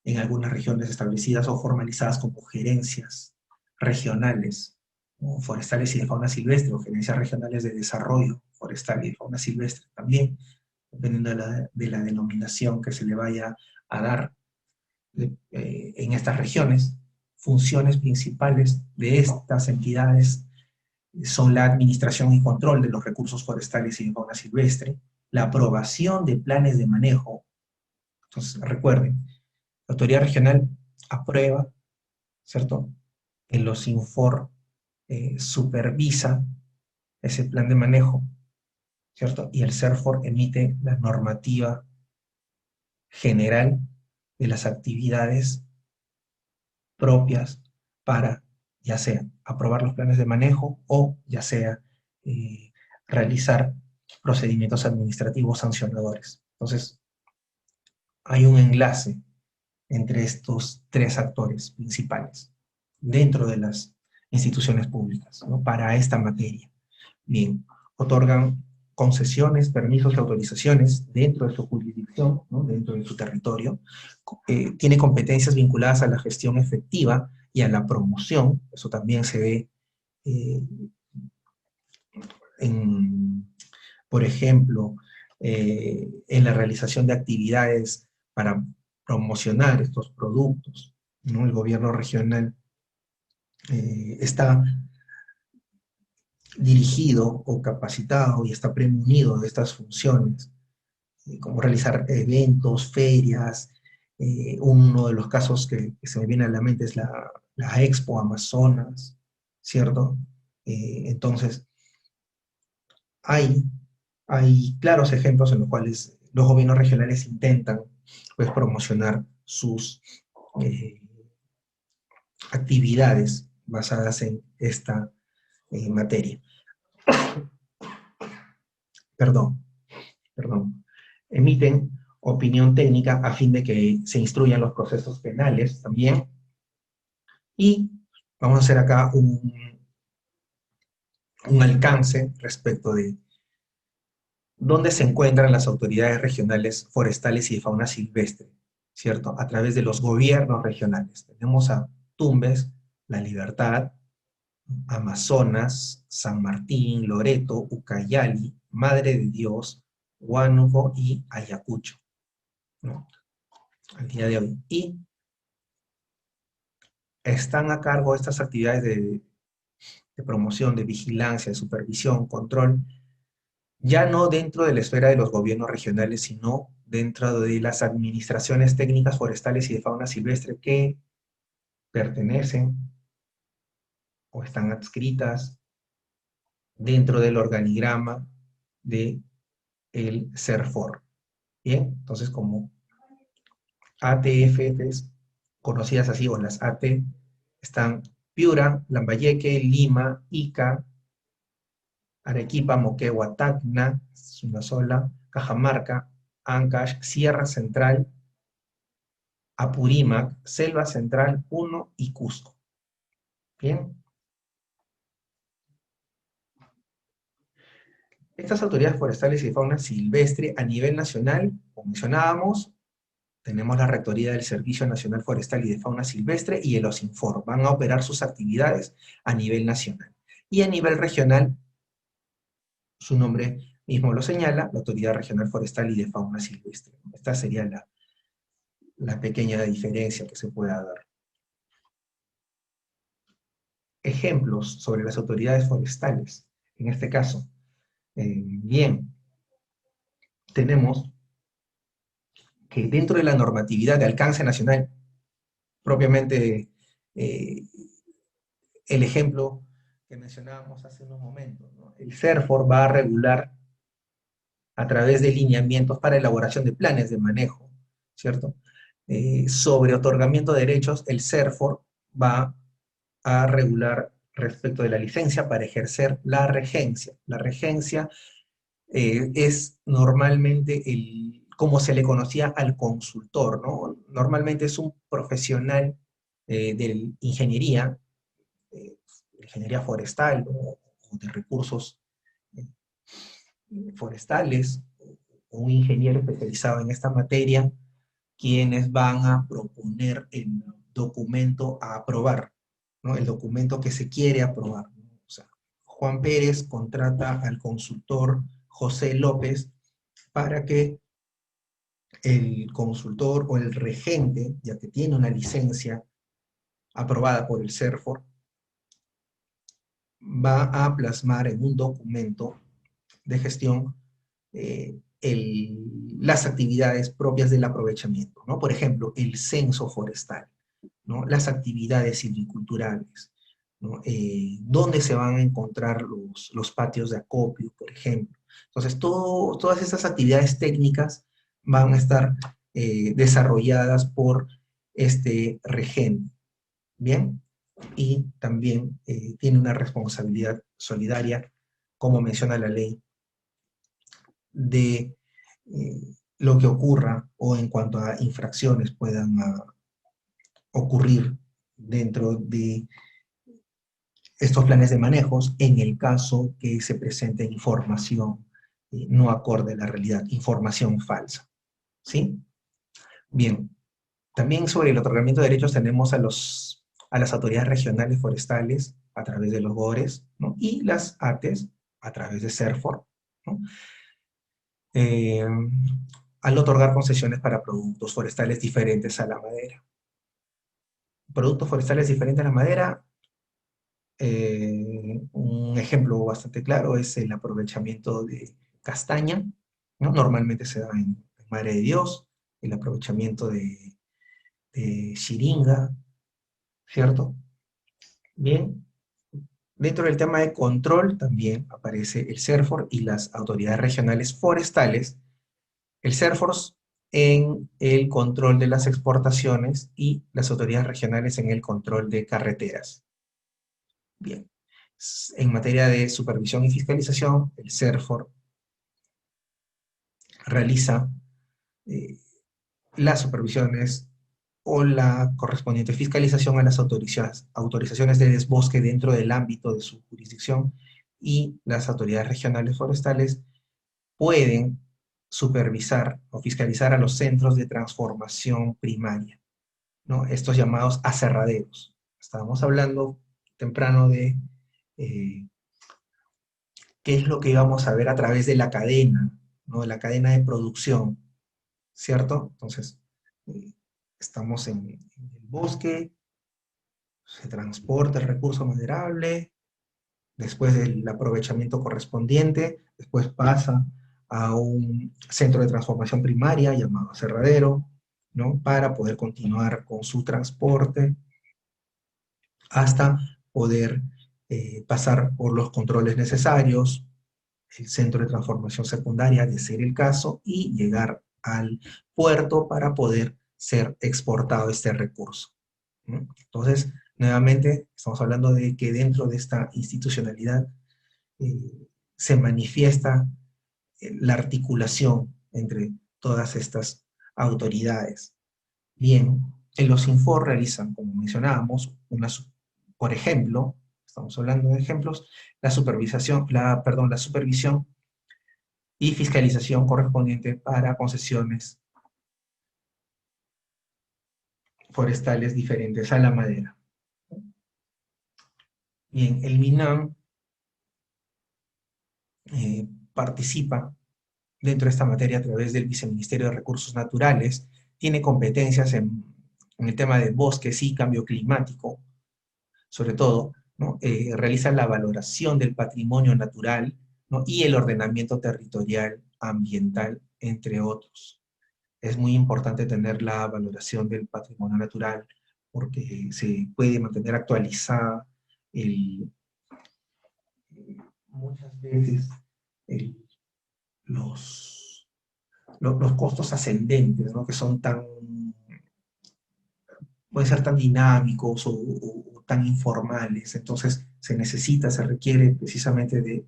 en algunas regiones establecidas o formalizadas como gerencias regionales forestales y de fauna silvestre, o gerencias regionales de desarrollo forestal y de fauna silvestre también, dependiendo de la denominación que se le vaya a dar en estas regiones. Funciones principales de estas entidades son la administración y control de los recursos forestales y de fauna silvestre, la aprobación de planes de manejo. Entonces, recuerden, la autoridad regional aprueba, ¿cierto? En los INFOR supervisa ese plan de manejo, ¿cierto? Y el CERFOR emite la normativa general de las actividades propias para ya sea aprobar los planes de manejo o ya sea realizar procedimientos administrativos sancionadores. Entonces, hay un enlace entre estos tres actores principales dentro de las instituciones públicas, ¿no? Para esta materia. Bien, otorgan concesiones, permisos y autorizaciones dentro de su jurisdicción, ¿no? Dentro de su territorio. Tiene competencias vinculadas a la gestión efectiva y a la promoción. Eso también se ve por ejemplo, en la realización de actividades para promocionar estos productos, ¿no? El gobierno regional está dirigido o capacitado y está premunido de estas funciones, como realizar eventos, ferias. Uno de los casos que se me viene a la mente es la Expo Amazonas, ¿cierto? Entonces, hay claros ejemplos en los cuales los gobiernos regionales intentan, pues, promocionar sus actividades basadas en esta materia. Perdón. Emiten opinión técnica a fin de que se instruyan los procesos penales también. Y vamos a hacer acá un alcance respecto de dónde se encuentran las autoridades regionales forestales y de fauna silvestre, ¿cierto? A través de los gobiernos regionales. Tenemos a Tumbes, La Libertad, Amazonas, San Martín, Loreto, Ucayali, Madre de Dios, Huánuco y Ayacucho, ¿no? Al día de hoy. Y están a cargo de estas actividades de promoción, de vigilancia, de supervisión, control, ya no dentro de la esfera de los gobiernos regionales, sino dentro de las administraciones técnicas forestales y de fauna silvestre que pertenecen o están adscritas dentro del organigrama de el CERFOR. Bien, entonces como ATFs, conocidas así, o las AT, están Piura, Lambayeque, Lima, Ica, Arequipa, Moquegua, Tacna, es una sola, Cajamarca, Ancash, Sierra Central, Apurímac, Selva Central 1 y Cusco. Bien. Estas autoridades forestales y de fauna silvestre a nivel nacional, como mencionábamos, tenemos la Rectoría del Servicio Nacional Forestal y de Fauna Silvestre y el OSINFOR. Van a operar sus actividades a nivel nacional. Y a nivel regional, su nombre mismo lo señala, la Autoridad Regional Forestal y de Fauna Silvestre. Esta sería la pequeña diferencia que se pueda dar. Ejemplos sobre las autoridades forestales, en este caso. Bien, tenemos que dentro de la normatividad de alcance nacional, propiamente el ejemplo que mencionábamos hace unos momentos, ¿no? El CERFOR va a regular a través de lineamientos para elaboración de planes de manejo, ¿cierto? Sobre otorgamiento de derechos, el CERFOR va a regular respecto de la licencia para ejercer la regencia. La regencia es normalmente como se le conocía al consultor, ¿no? Normalmente es un profesional de ingeniería forestal o de recursos forestales, un ingeniero especializado en esta materia, quienes van a proponer el documento a aprobar, ¿no? El documento que se quiere aprobar, ¿no? O sea, Juan Pérez contrata al consultor José López para que el consultor o el regente, ya que tiene una licencia aprobada por el CERFOR, va a plasmar en un documento de gestión las actividades propias del aprovechamiento, ¿no? Por ejemplo, el censo forestal, ¿no? Las actividades silviculturales, ¿no? Dónde se van a encontrar los patios de acopio, por ejemplo. Entonces, todas esas actividades técnicas van a estar desarrolladas por este regente. ¿Bien? y también tiene una responsabilidad solidaria, como menciona la ley, de lo que ocurra o en cuanto a infracciones puedan ocurrir dentro de estos planes de manejos en el caso que se presente información no acorde a la realidad, información falsa. ¿Sí? Bien, también sobre el otorgamiento de derechos tenemos a las autoridades regionales forestales a través de los GORES, ¿no? Y las ATES a través de CERFOR, ¿no? Eh, al otorgar concesiones para productos forestales diferentes a la madera. Productos forestales diferentes a la madera, un ejemplo bastante claro es el aprovechamiento de castaña, ¿no? Normalmente se da en Madre de Dios, el aprovechamiento de Xiringa, ¿cierto? Bien, dentro del tema de control también aparece el CERFOR y las autoridades regionales forestales. El CERFOR en el control de las exportaciones y las autoridades regionales en el control de carreteras. Bien, en materia de supervisión y fiscalización, el CERFOR realiza las supervisiones o la correspondiente fiscalización a las autorizaciones de desbosque dentro del ámbito de su jurisdicción, y las autoridades regionales forestales pueden supervisar o fiscalizar a los centros de transformación primaria, ¿no? Estos llamados aserraderos. Estábamos hablando temprano de qué es lo que íbamos a ver a través de la cadena, ¿no? De la cadena de producción, ¿cierto? Entonces, eh, estamos en el bosque, se transporta el recurso maderable, después del aprovechamiento correspondiente, después pasa a un centro de transformación primaria llamado aserradero, ¿no? Para poder continuar con su transporte hasta poder pasar por los controles necesarios, el centro de transformación secundaria, de ser el caso, y llegar al puerto para poder ser exportado este recurso, ¿no? Entonces, nuevamente, estamos hablando de que dentro de esta institucionalidad se manifiesta la articulación entre todas estas autoridades. Bien, en los Infor realizan, como mencionábamos, por ejemplo, estamos hablando de ejemplos, la supervisión y fiscalización correspondiente para concesiones forestales diferentes a la madera. Bien, el MINAM participa dentro de esta materia a través del Viceministerio de Recursos Naturales, tiene competencias en el tema de bosques y cambio climático, sobre todo, ¿no? Realiza la valoración del patrimonio natural, ¿no? Y el ordenamiento territorial ambiental, entre otros. Es muy importante tener la valoración del patrimonio natural porque se puede mantener actualizada muchas veces el, los, los costos ascendentes, ¿no? Que son pueden ser tan dinámicos o tan informales. Entonces se requiere precisamente de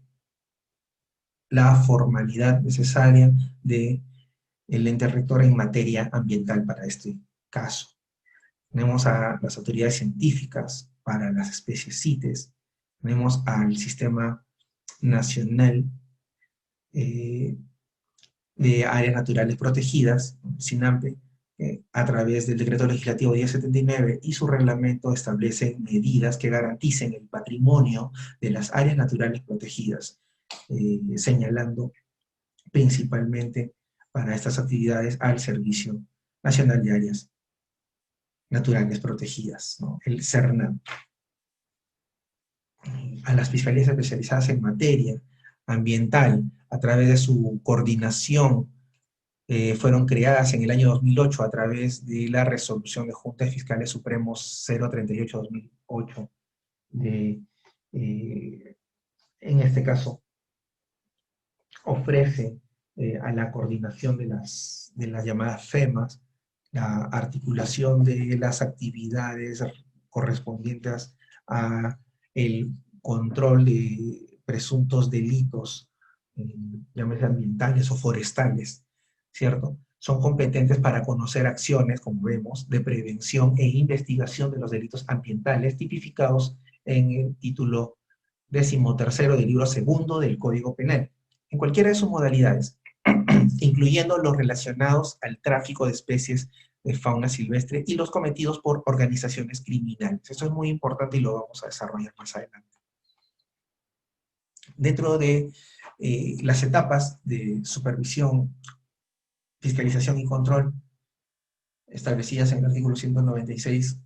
la formalidad necesaria de el ente rector en materia ambiental para este caso. Tenemos a las autoridades científicas para las especies CITES, tenemos al Sistema Nacional de Áreas Naturales Protegidas, SINAMPE, a través del Decreto Legislativo 1079 y su reglamento establecen medidas que garanticen el patrimonio de las áreas naturales protegidas, señalando principalmente para estas actividades al Servicio Nacional de Áreas Naturales Protegidas, ¿no? El CERNAP. A las fiscalías especializadas en materia ambiental, a través de su coordinación, fueron creadas en el año 2008 a través de la resolución de Junta de Fiscales Supremos 038-2008, en este caso, ofrece a la coordinación de las llamadas FEMAS, la articulación de las actividades correspondientes a el control de presuntos delitos, llámese ambientales o forestales, ¿cierto? Son competentes para conocer acciones, como vemos, de prevención e investigación de los delitos ambientales tipificados en el título 13º del libro segundo del Código Penal, en cualquiera de sus modalidades, incluyendo los relacionados al tráfico de especies de fauna silvestre y los cometidos por organizaciones criminales. Esto es muy importante y lo vamos a desarrollar más adelante. Dentro de las etapas de supervisión, fiscalización y control establecidas en el artículo 196,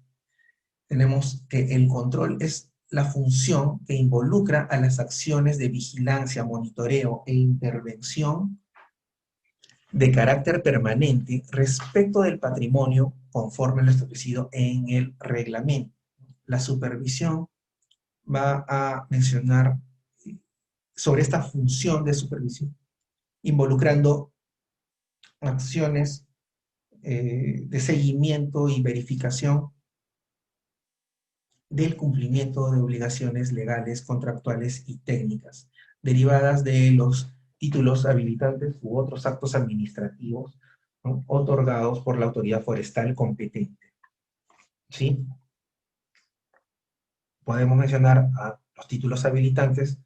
tenemos que el control es la función que involucra a las acciones de vigilancia, monitoreo e intervención de carácter permanente respecto del patrimonio conforme lo establecido en el reglamento. La supervisión va a mencionar sobre esta función de supervisión, involucrando acciones de seguimiento y verificación del cumplimiento de obligaciones legales, contractuales y técnicas, derivadas de los títulos habilitantes u otros actos administrativos, ¿no?, otorgados por la autoridad forestal competente. ¿Sí? Podemos mencionar a los títulos habilitantes,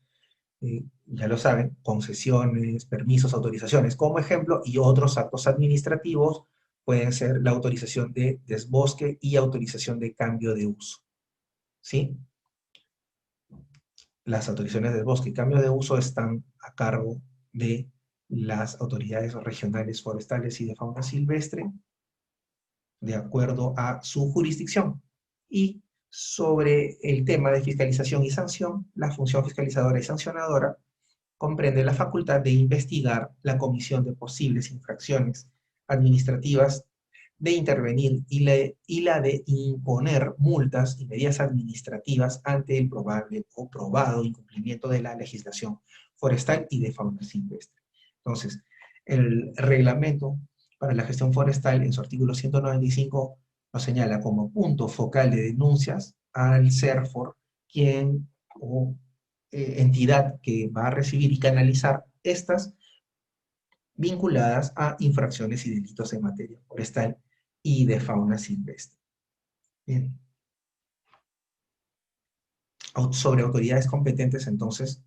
ya lo saben, concesiones, permisos, autorizaciones como ejemplo, y otros actos administrativos pueden ser la autorización de desbosque y autorización de cambio de uso. ¿Sí? Las autorizaciones de bosque y cambio de uso están a cargo de las autoridades regionales forestales y de fauna silvestre, de acuerdo a su jurisdicción. Y sobre el tema de fiscalización y sanción, la función fiscalizadora y sancionadora comprende la facultad de investigar la comisión de posibles infracciones administrativas, de intervenir y la de imponer multas y medidas administrativas ante el probable o probado incumplimiento de la legislación forestal y de fauna silvestre. Entonces, el reglamento para la gestión forestal en su artículo 195 lo señala como punto focal de denuncias al CERFOR, quien o entidad que va a recibir y canalizar estas vinculadas a infracciones y delitos en materia forestal y de fauna silvestre. Bien. Sobre autoridades competentes, entonces,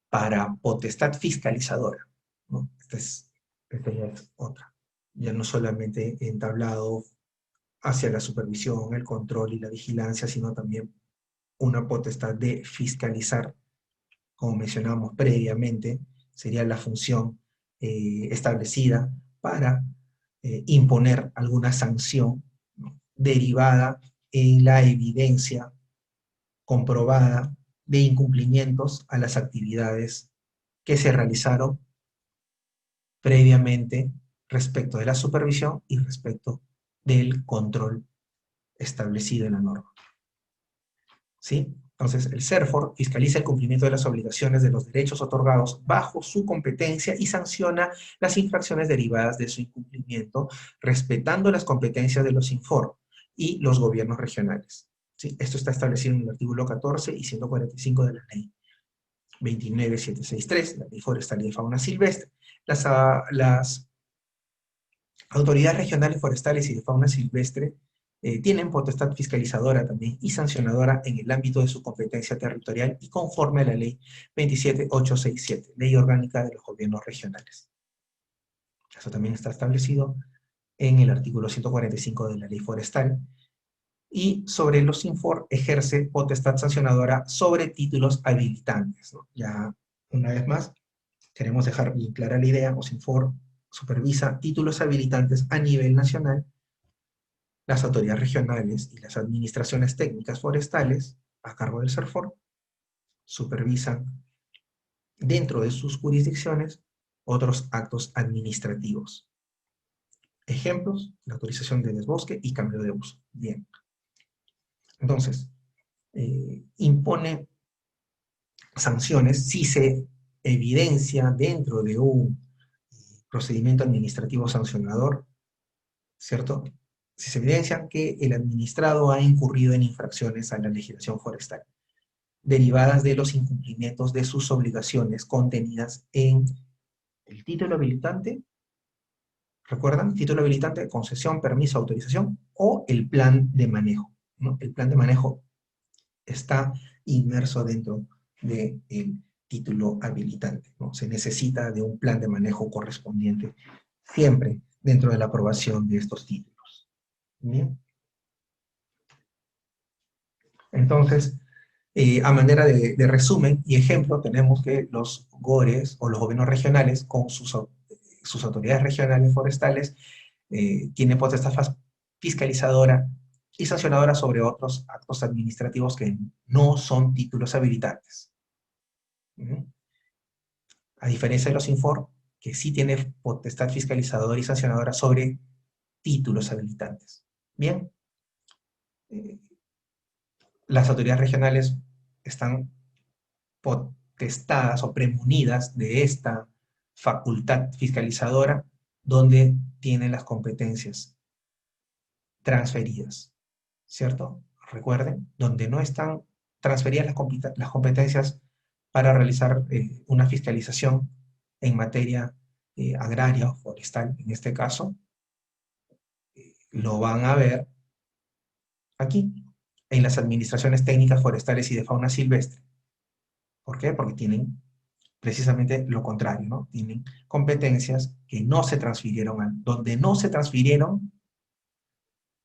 para potestad fiscalizadora, ¿no? Esta ya es otra. Ya no solamente entablado hacia la supervisión, el control y la vigilancia, sino también una potestad de fiscalizar, como mencionábamos previamente, sería la función establecida para imponer alguna sanción, ¿no?, derivada en la evidencia comprobada de incumplimientos a las actividades que se realizaron previamente respecto de la supervisión y respecto del control establecido en la norma. ¿Sí? Entonces, el CERFOR fiscaliza el cumplimiento de las obligaciones de los derechos otorgados bajo su competencia y sanciona las infracciones derivadas de su incumplimiento, respetando las competencias de los INFOR y los gobiernos regionales. ¿Sí? Esto está establecido en el artículo 14 y 145 de la ley 29763, la ley forestal y de fauna silvestre. Las autoridades regionales forestales y de fauna silvestre tienen potestad fiscalizadora también y sancionadora en el ámbito de su competencia territorial y conforme a la ley 27867, ley orgánica de los gobiernos regionales. Eso también está establecido en el artículo 145 de la ley forestal. Y sobre los INFOR ejerce potestad sancionadora sobre títulos habilitantes, ¿no? Ya, una vez más, queremos dejar bien clara la idea: OSINFOR supervisa títulos habilitantes a nivel nacional. Las autoridades regionales y las administraciones técnicas forestales, a cargo del CERFOR, supervisan dentro de sus jurisdicciones otros actos administrativos. Ejemplos: la autorización de desbosque y cambio de uso. Bien. Entonces, impone sanciones si se evidencia dentro de un procedimiento administrativo sancionador, ¿cierto?, si se evidencian que el administrado ha incurrido en infracciones a la legislación forestal, derivadas de los incumplimientos de sus obligaciones contenidas en el título habilitante, ¿recuerdan? Título habilitante, concesión, permiso, autorización, o el plan de manejo, ¿no? El plan de manejo está inmerso dentro del título habilitante, ¿no? Se necesita de un plan de manejo correspondiente siempre dentro de la aprobación de estos títulos. ¿Bien? Entonces, a manera de resumen y ejemplo, tenemos que los GORES o los gobiernos regionales, con sus autoridades regionales forestales, tienen potestad fiscalizadora y sancionadora sobre otros actos administrativos que no son títulos habilitantes. A diferencia de los INFOR, que sí tiene potestad fiscalizadora y sancionadora sobre títulos habilitantes. Bien, las autoridades regionales están potestadas o premunidas de esta facultad fiscalizadora donde tienen las competencias transferidas, ¿cierto? Recuerden, donde no están transferidas las competencias para realizar una fiscalización en materia agraria o forestal, en este caso, lo van a ver aquí, en las administraciones técnicas forestales y de fauna silvestre. ¿Por qué? Porque tienen precisamente lo contrario, ¿no? Tienen competencias que no se transfirieron, donde no se transfirieron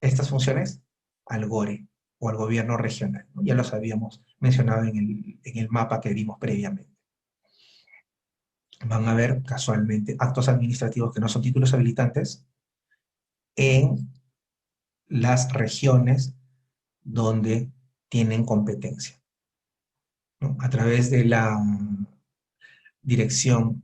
estas funciones al GORE o al gobierno regional, ¿no? Ya los habíamos mencionado en el mapa que vimos previamente. Van a ver casualmente actos administrativos que no son títulos habilitantes en las regiones donde tienen competencia, ¿no? A través de la Dirección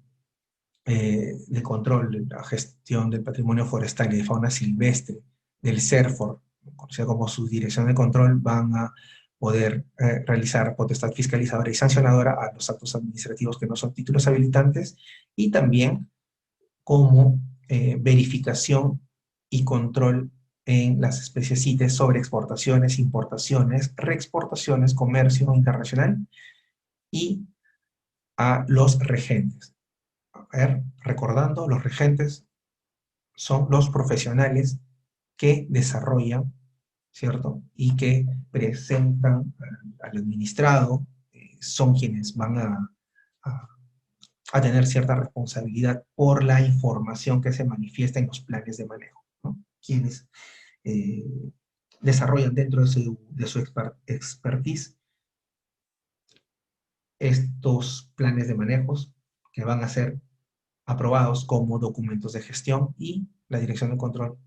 de Control de la Gestión del Patrimonio Forestal y de Fauna Silvestre del CERFOR, conocida como Subdirección de Control, van a poder realizar potestad fiscalizadora y sancionadora a los actos administrativos que no son títulos habilitantes, y también como verificación y control en las especies CITES sobre exportaciones, importaciones, reexportaciones, comercio internacional, y a los regentes. A ver, recordando, los regentes son los profesionales que desarrollan, ¿cierto? Y que presentan al administrado, son quienes van a tener cierta responsabilidad por la información que se manifiesta en los planes de manejo, ¿no? Quienes desarrollan dentro de su expertise estos planes de manejos que van a ser aprobados como documentos de gestión, y la Dirección de Control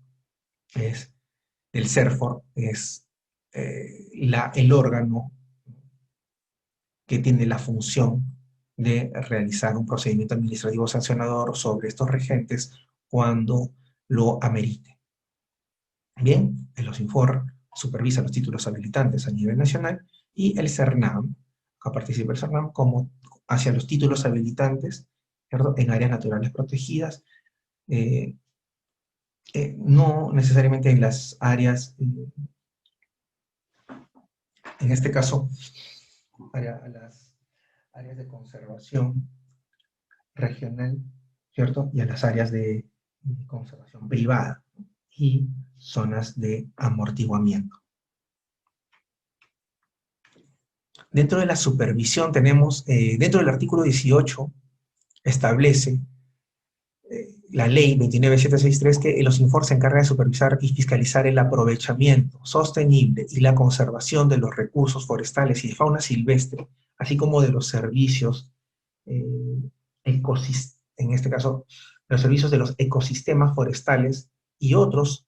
es el CERFOR, es el órgano que tiene la función de realizar un procedimiento administrativo sancionador sobre estos regentes cuando lo amerite. Bien, el OSINFOR supervisa los títulos habilitantes a nivel nacional, y el CERNAM, a participa el CERNAM como hacia los títulos habilitantes, ¿cierto?, en áreas naturales protegidas, no necesariamente en las áreas, en este caso, a las áreas de conservación regional, ¿cierto?, y a las áreas de conservación privada y zonas de amortiguamiento. Dentro de la supervisión tenemos, dentro del artículo 18, establece la ley 29763 que el OSINFOR se encarga de supervisar y fiscalizar el aprovechamiento sostenible y la conservación de los recursos forestales y de fauna silvestre, así como de los servicios, en este caso, los servicios de los ecosistemas forestales y otros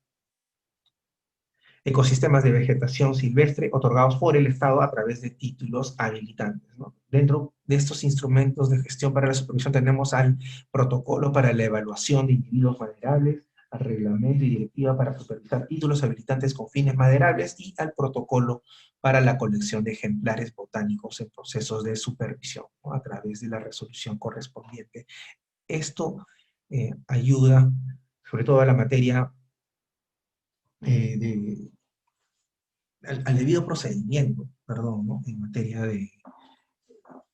ecosistemas de vegetación silvestre otorgados por el Estado a través de títulos habilitantes, ¿no? Dentro de estos instrumentos de gestión para la supervisión tenemos al protocolo para la evaluación de individuos maderables, al reglamento y directiva para supervisar títulos habilitantes con fines maderables, y al protocolo para la colección de ejemplares botánicos en procesos de supervisión, ¿no?, a través de la resolución correspondiente. Esto ayuda sobre todo a la materia al debido procedimiento, perdón, ¿no? En materia de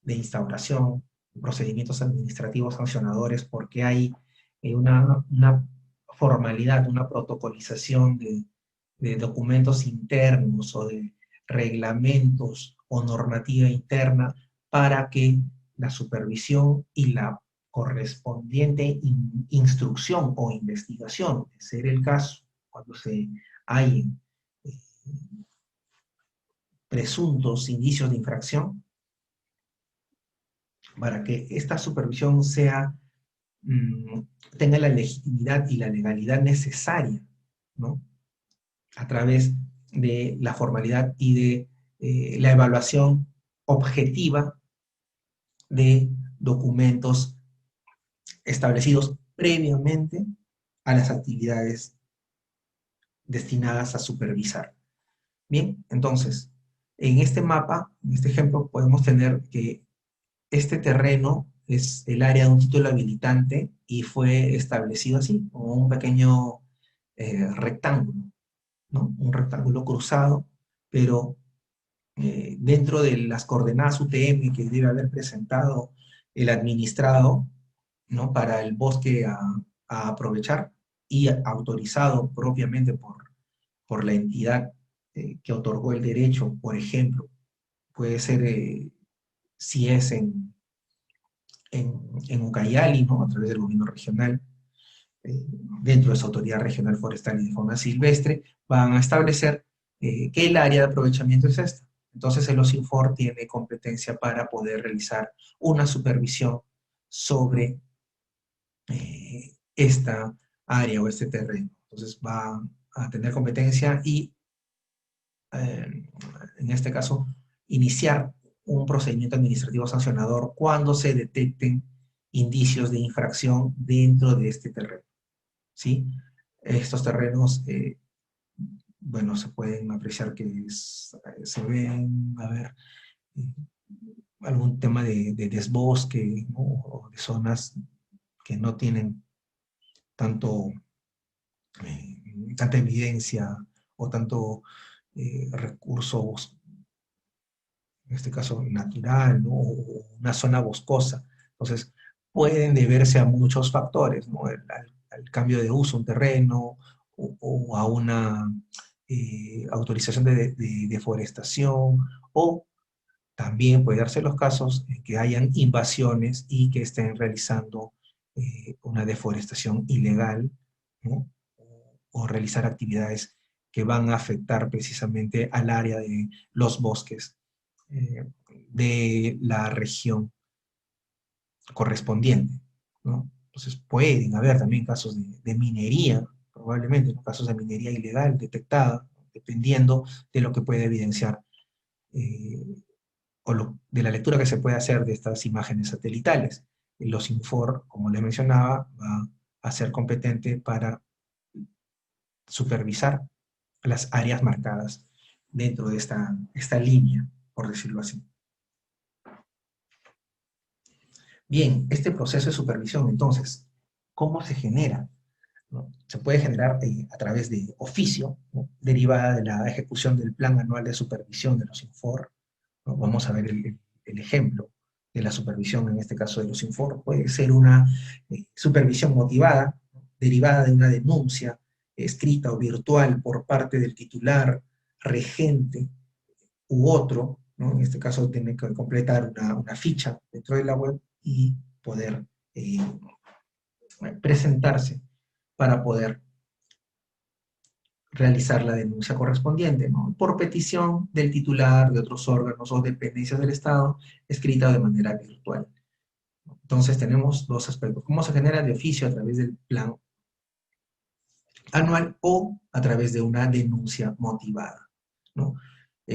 instauración, procedimientos administrativos sancionadores, porque hay una formalidad, una protocolización de documentos internos o de reglamentos o normativa interna para que la supervisión y la correspondiente instrucción o investigación, de ser el caso, cuando se hay presuntos indicios de infracción, para que esta supervisión tenga la legitimidad y la legalidad necesaria, ¿no? A través de la formalidad y de la evaluación objetiva de documentos establecidos previamente a las actividades destinadas a supervisar. Bien, entonces, en este mapa, en este ejemplo, podemos tener que este terreno es el área de un título habilitante y fue establecido así, como un pequeño rectángulo, ¿no? Un rectángulo cruzado, pero dentro de las coordenadas UTM que debe haber presentado el administrado, ¿no? Para el bosque a aprovechar y autorizado propiamente por la entidad que otorgó el derecho, por ejemplo, puede ser, si es en Ucayali, ¿no? A través del gobierno regional, dentro de esa autoridad regional forestal y de fauna silvestre, van a establecer que el área de aprovechamiento es esta. Entonces el OSINFOR tiene competencia para poder realizar una supervisión sobre esta área o este terreno. Entonces va a tener competencia y, en este caso, iniciar un procedimiento administrativo sancionador cuando se detecten indicios de infracción dentro de este terreno, ¿sí? Estos terrenos, bueno, se pueden apreciar que se ven, a ver, algún tema de desbosque, ¿no? O de zonas que no tienen tanto, tanta evidencia o tanto recursos, en este caso natural, ¿no? O una zona boscosa. Entonces, pueden deberse a muchos factores, ¿no? Al cambio de uso, un terreno, o a una autorización de deforestación, o también puede darse los casos en que hayan invasiones y que estén realizando una deforestación ilegal, ¿no? O realizar actividades que van a afectar precisamente al área de los bosques de la región correspondiente, ¿no? Entonces pueden haber también casos de minería, probablemente, ¿no? Casos de minería ilegal detectada, dependiendo de lo que puede evidenciar eh, de la lectura que se puede hacer de estas imágenes satelitales. Los Infor, como les mencionaba, va a ser competente para supervisar las áreas marcadas dentro de esta línea, por decirlo así. Bien, este proceso de supervisión, entonces, ¿cómo se genera? ¿No? Se puede generar a través de oficio, ¿no? Derivada de la ejecución del Plan Anual de Supervisión de los Infor, ¿no? Vamos a ver el ejemplo de la supervisión, en este caso de los Infor. Puede ser una supervisión motivada, ¿no? Derivada de una denuncia escrita o virtual por parte del titular, regente u otro, ¿no? En este caso tiene que completar una ficha dentro de la web y poder presentarse para poder realizar la denuncia correspondiente, ¿no? Por petición del titular, de otros órganos o dependencias del Estado, escrita de manera virtual. Entonces tenemos dos aspectos. ¿Cómo se genera de oficio a través del plan anual o a través de una denuncia motivada, ¿no?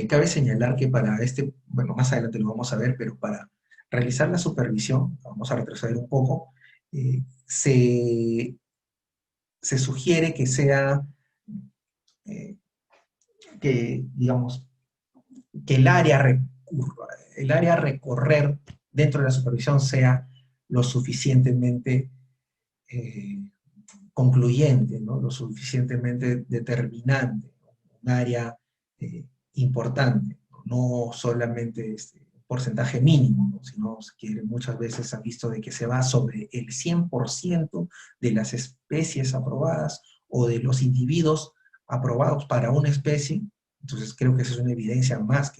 Cabe señalar que para bueno, más adelante lo vamos a ver, pero para realizar la supervisión, vamos a retroceder un poco, se sugiere que sea, que digamos, que el área a recorrer dentro de la supervisión sea lo suficientemente concluyente, ¿no? Lo suficientemente determinante, ¿no? Un área importante, no solamente un porcentaje mínimo, ¿no? Sino que muchas veces se ha visto de que se va sobre el 100% de las especies aprobadas o de los individuos aprobados para una especie. Entonces creo que esa es una evidencia más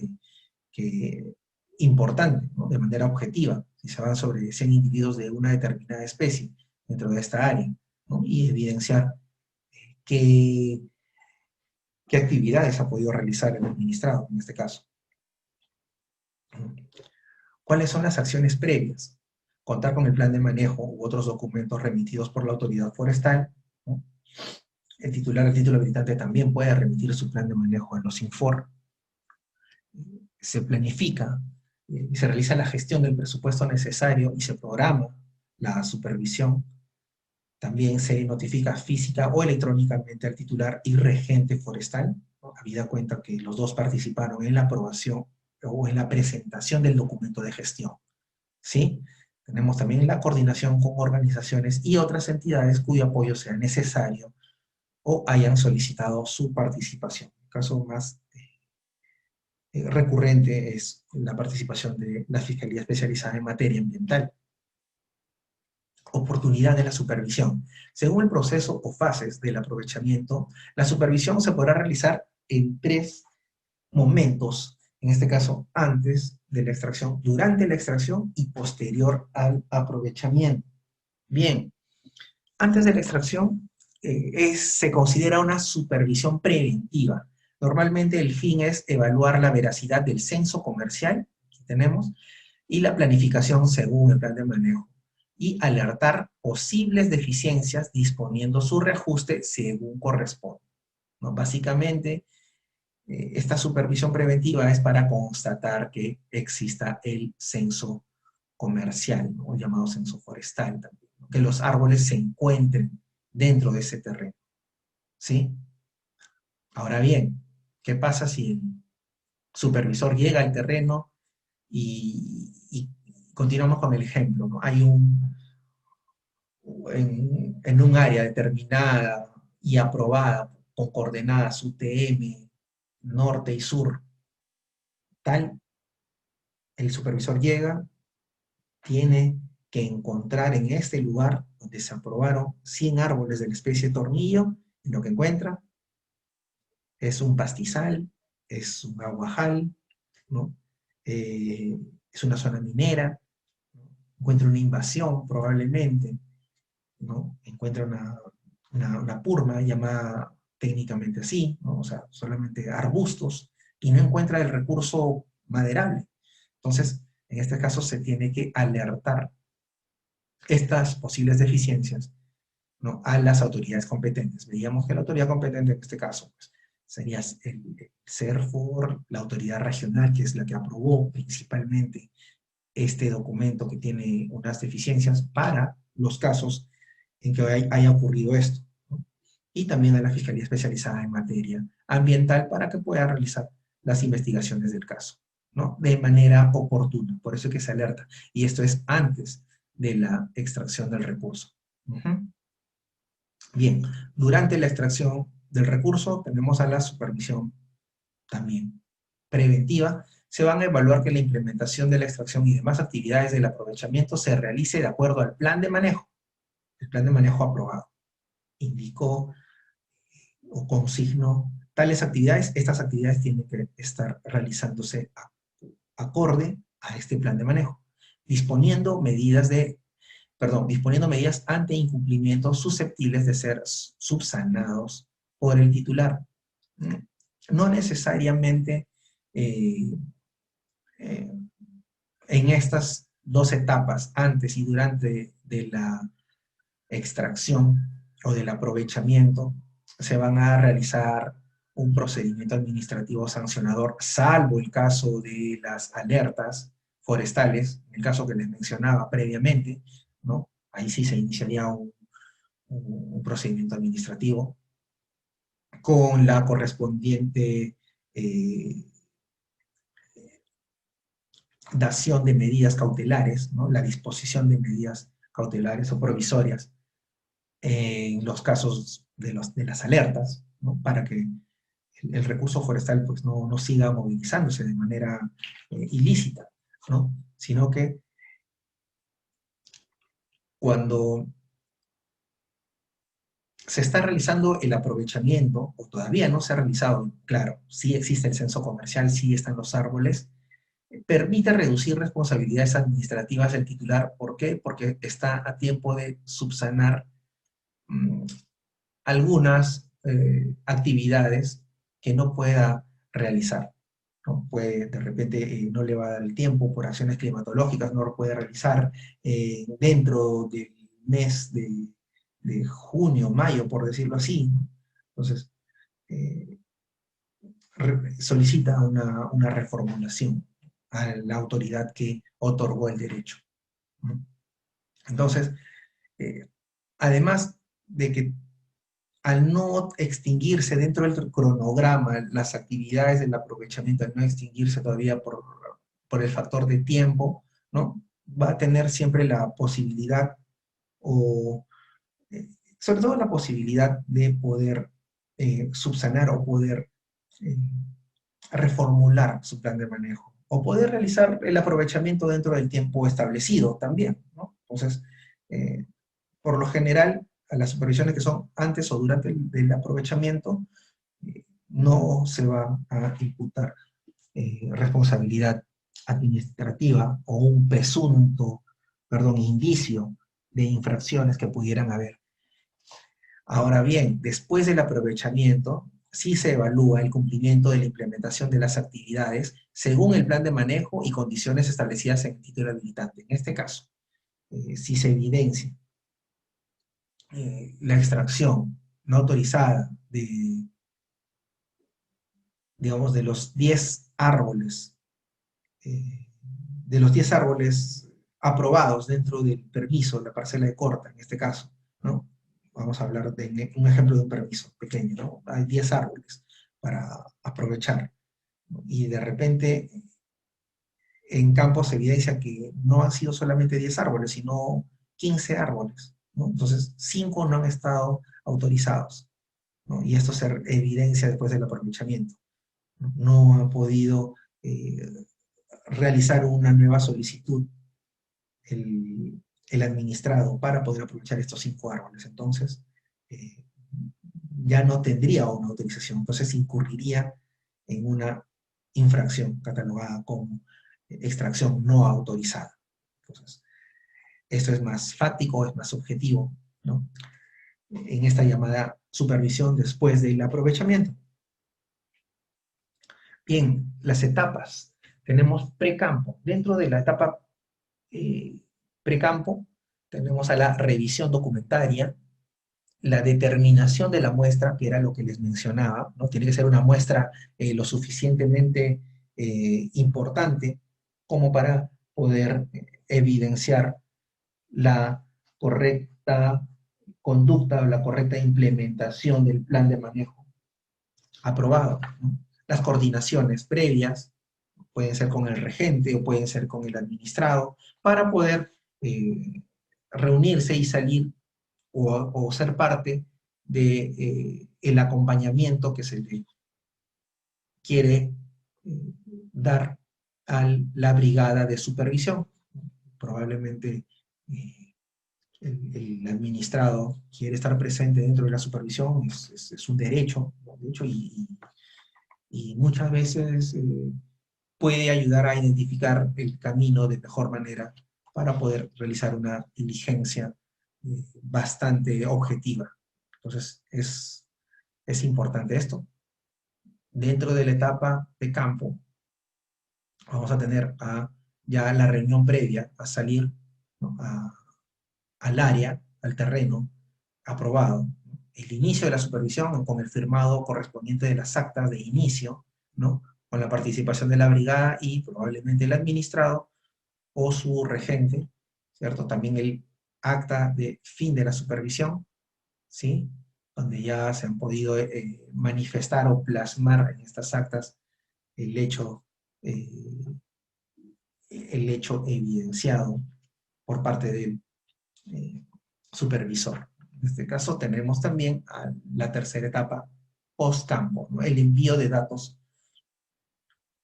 que importante, ¿no? De manera objetiva, si se van sobre 100 individuos de una determinada especie dentro de esta área, ¿no? Y evidenciar qué, qué actividades ha podido realizar el administrado en este caso. ¿Cuáles son las acciones previas? Contar con el plan de manejo u otros documentos remitidos por la autoridad forestal, ¿no? El titular del título habilitante también puede remitir su plan de manejo a los Infor. Se planifica y se realiza la gestión del presupuesto necesario y se programa la supervisión. También se notifica física o electrónicamente al titular y regente forestal, ¿no? Habida cuenta que los dos participaron en la aprobación o en la presentación del documento de gestión, ¿sí? Tenemos también la coordinación con organizaciones y otras entidades cuyo apoyo sea necesario o hayan solicitado su participación. El caso más recurrente es la participación de la Fiscalía Especializada en Materia Ambiental. Oportunidad de la supervisión. Según el proceso o fases del aprovechamiento, la supervisión se podrá realizar en 3 momentos, en este caso antes de la extracción, durante la extracción y posterior al aprovechamiento. Bien, antes de la extracción se considera una supervisión preventiva. Normalmente el fin es evaluar la veracidad del censo comercial que tenemos y la planificación según el plan de manejo y alertar posibles deficiencias disponiendo su reajuste según corresponde, ¿no? Básicamente, esta supervisión preventiva es para constatar que exista el censo comercial, ¿no? El llamado censo forestal también, ¿no? Que los árboles se encuentren dentro de ese terreno, ¿sí? Ahora bien, ¿qué pasa si el supervisor llega al terreno y continuamos con el ejemplo, ¿no? Hay en un área determinada y aprobada con coordenadas UTM, norte y sur, tal, el supervisor llega, tiene que encontrar en este lugar donde se aprobaron 100 árboles de la especie tornillo, y lo que encuentra es un pastizal, es un aguajal, ¿no? Es una zona minera, ¿no? Encuentra una invasión probablemente, ¿no? Encuentra una purma llamada técnicamente así, ¿no? O sea, solamente arbustos, y no encuentra el recurso maderable. Entonces, en este caso se tiene que alertar estas posibles deficiencias, ¿no? A las autoridades competentes. Veíamos que la autoridad competente en este caso pues, sería el CERFOR, la autoridad regional, que es la que aprobó principalmente este documento que tiene unas deficiencias para los casos en que haya ocurrido esto, ¿no? Y también a la Fiscalía Especializada en Materia Ambiental para que pueda realizar las investigaciones del caso, ¿no? De manera oportuna, por eso es que se alerta. Y esto es antes de la extracción del recurso. Bien, durante la extracción del recurso tenemos a la supervisión también preventiva. Se van a evaluar que la implementación de la extracción y demás actividades del aprovechamiento se realice de acuerdo al plan de manejo, el plan de manejo aprobado. Indicó o consignó tales actividades, estas actividades tienen que estar realizándose acorde a este plan de manejo, disponiendo medidas ante incumplimientos susceptibles de ser subsanados por el titular. No necesariamente en estas 2 etapas, antes y durante de la extracción o del aprovechamiento, se van a realizar un procedimiento administrativo sancionador, salvo el caso de las alertas forestales, el caso que les mencionaba previamente, ¿no? Ahí sí se iniciaría un procedimiento administrativo con la correspondiente dación de medidas cautelares, ¿no? La disposición de medidas cautelares o provisorias en los casos de las alertas, ¿no? Para que el recurso forestal pues, no siga movilizándose de manera ilícita, ¿no? Sino que cuando se está realizando el aprovechamiento, o todavía no se ha realizado, claro, sí existe el censo comercial, sí están los árboles, permite reducir responsabilidades administrativas del titular. ¿Por qué? Porque está a tiempo de subsanar algunas actividades que no pueda realizar, ¿no? Puede, de repente, no le va a dar el tiempo por acciones climatológicas, no lo puede realizar dentro del mes de junio, mayo, por decirlo así, ¿no? Entonces, eh, solicita una reformulación a la autoridad que otorgó el derecho, ¿no? Entonces, eh, además de que al no extinguirse dentro del cronograma las actividades del aprovechamiento, al no extinguirse todavía por el factor de tiempo, ¿no? Va a tener siempre la posibilidad, o eh, sobre todo la posibilidad de poder subsanar o poder eh, reformular su plan de manejo, o poder realizar el aprovechamiento dentro del tiempo establecido también, ¿no? Entonces, eh, por lo general, a las supervisiones que son antes o durante el aprovechamiento, no se va a imputar responsabilidad administrativa o un presunto, perdón, indicio de infracciones que pudieran haber. Ahora bien, después del aprovechamiento, sí se evalúa el cumplimiento de la implementación de las actividades según el plan de manejo y condiciones establecidas en el título habilitante. En este caso, si se evidencia la extracción no autorizada digamos, de los 10 árboles aprobados dentro del permiso, la parcela de corta, en este caso, ¿no? Vamos a hablar de un ejemplo de un permiso pequeño, ¿no? Hay 10 árboles para aprovechar, ¿no? Y de repente en campo se evidencia que no han sido solamente 10 árboles, sino 15 árboles, ¿no? Entonces, 5 no han estado autorizados, ¿no? Y esto se evidencia después del aprovechamiento. No ha podido realizar una nueva solicitud el administrado para poder aprovechar estos 5 árboles. Entonces, eh, ya no tendría una autorización, entonces incurriría en una infracción catalogada como extracción no autorizada. Entonces, esto es más fáctico, es más objetivo, ¿no? En esta llamada supervisión después del aprovechamiento. Bien, las etapas. Tenemos precampo. Dentro de la etapa precampo tenemos a la revisión documentaria, la determinación de la muestra, que era lo que les mencionaba, ¿no? Tiene que ser una muestra lo suficientemente importante como para poder evidenciar la correcta conducta o la correcta implementación del plan de manejo aprobado, ¿no? Las coordinaciones previas pueden ser con el regente o pueden ser con el administrado, para poder reunirse y salir o ser parte de el acompañamiento que se le quiere dar a la brigada de supervisión. Probablemente el administrado quiere estar presente dentro de la supervisión, es un derecho, ¿no? De hecho, y muchas veces puede ayudar a identificar el camino de mejor manera para poder realizar una diligencia bastante objetiva. Entonces, es importante esto. Dentro de la etapa de campo, vamos a tener ya la reunión previa a salir, ¿no? Al área, al terreno, aprobado. El inicio de la supervisión con el firmado correspondiente de las actas de inicio, ¿no? Con la participación de la brigada y probablemente el administrado o su regente, ¿cierto? También el acta de fin de la supervisión, ¿sí? Donde ya se han podido manifestar o plasmar en estas actas el hecho, eh, el hecho evidenciado por parte del supervisor. En este caso tenemos también a la tercera etapa post-campo, ¿no? El envío de datos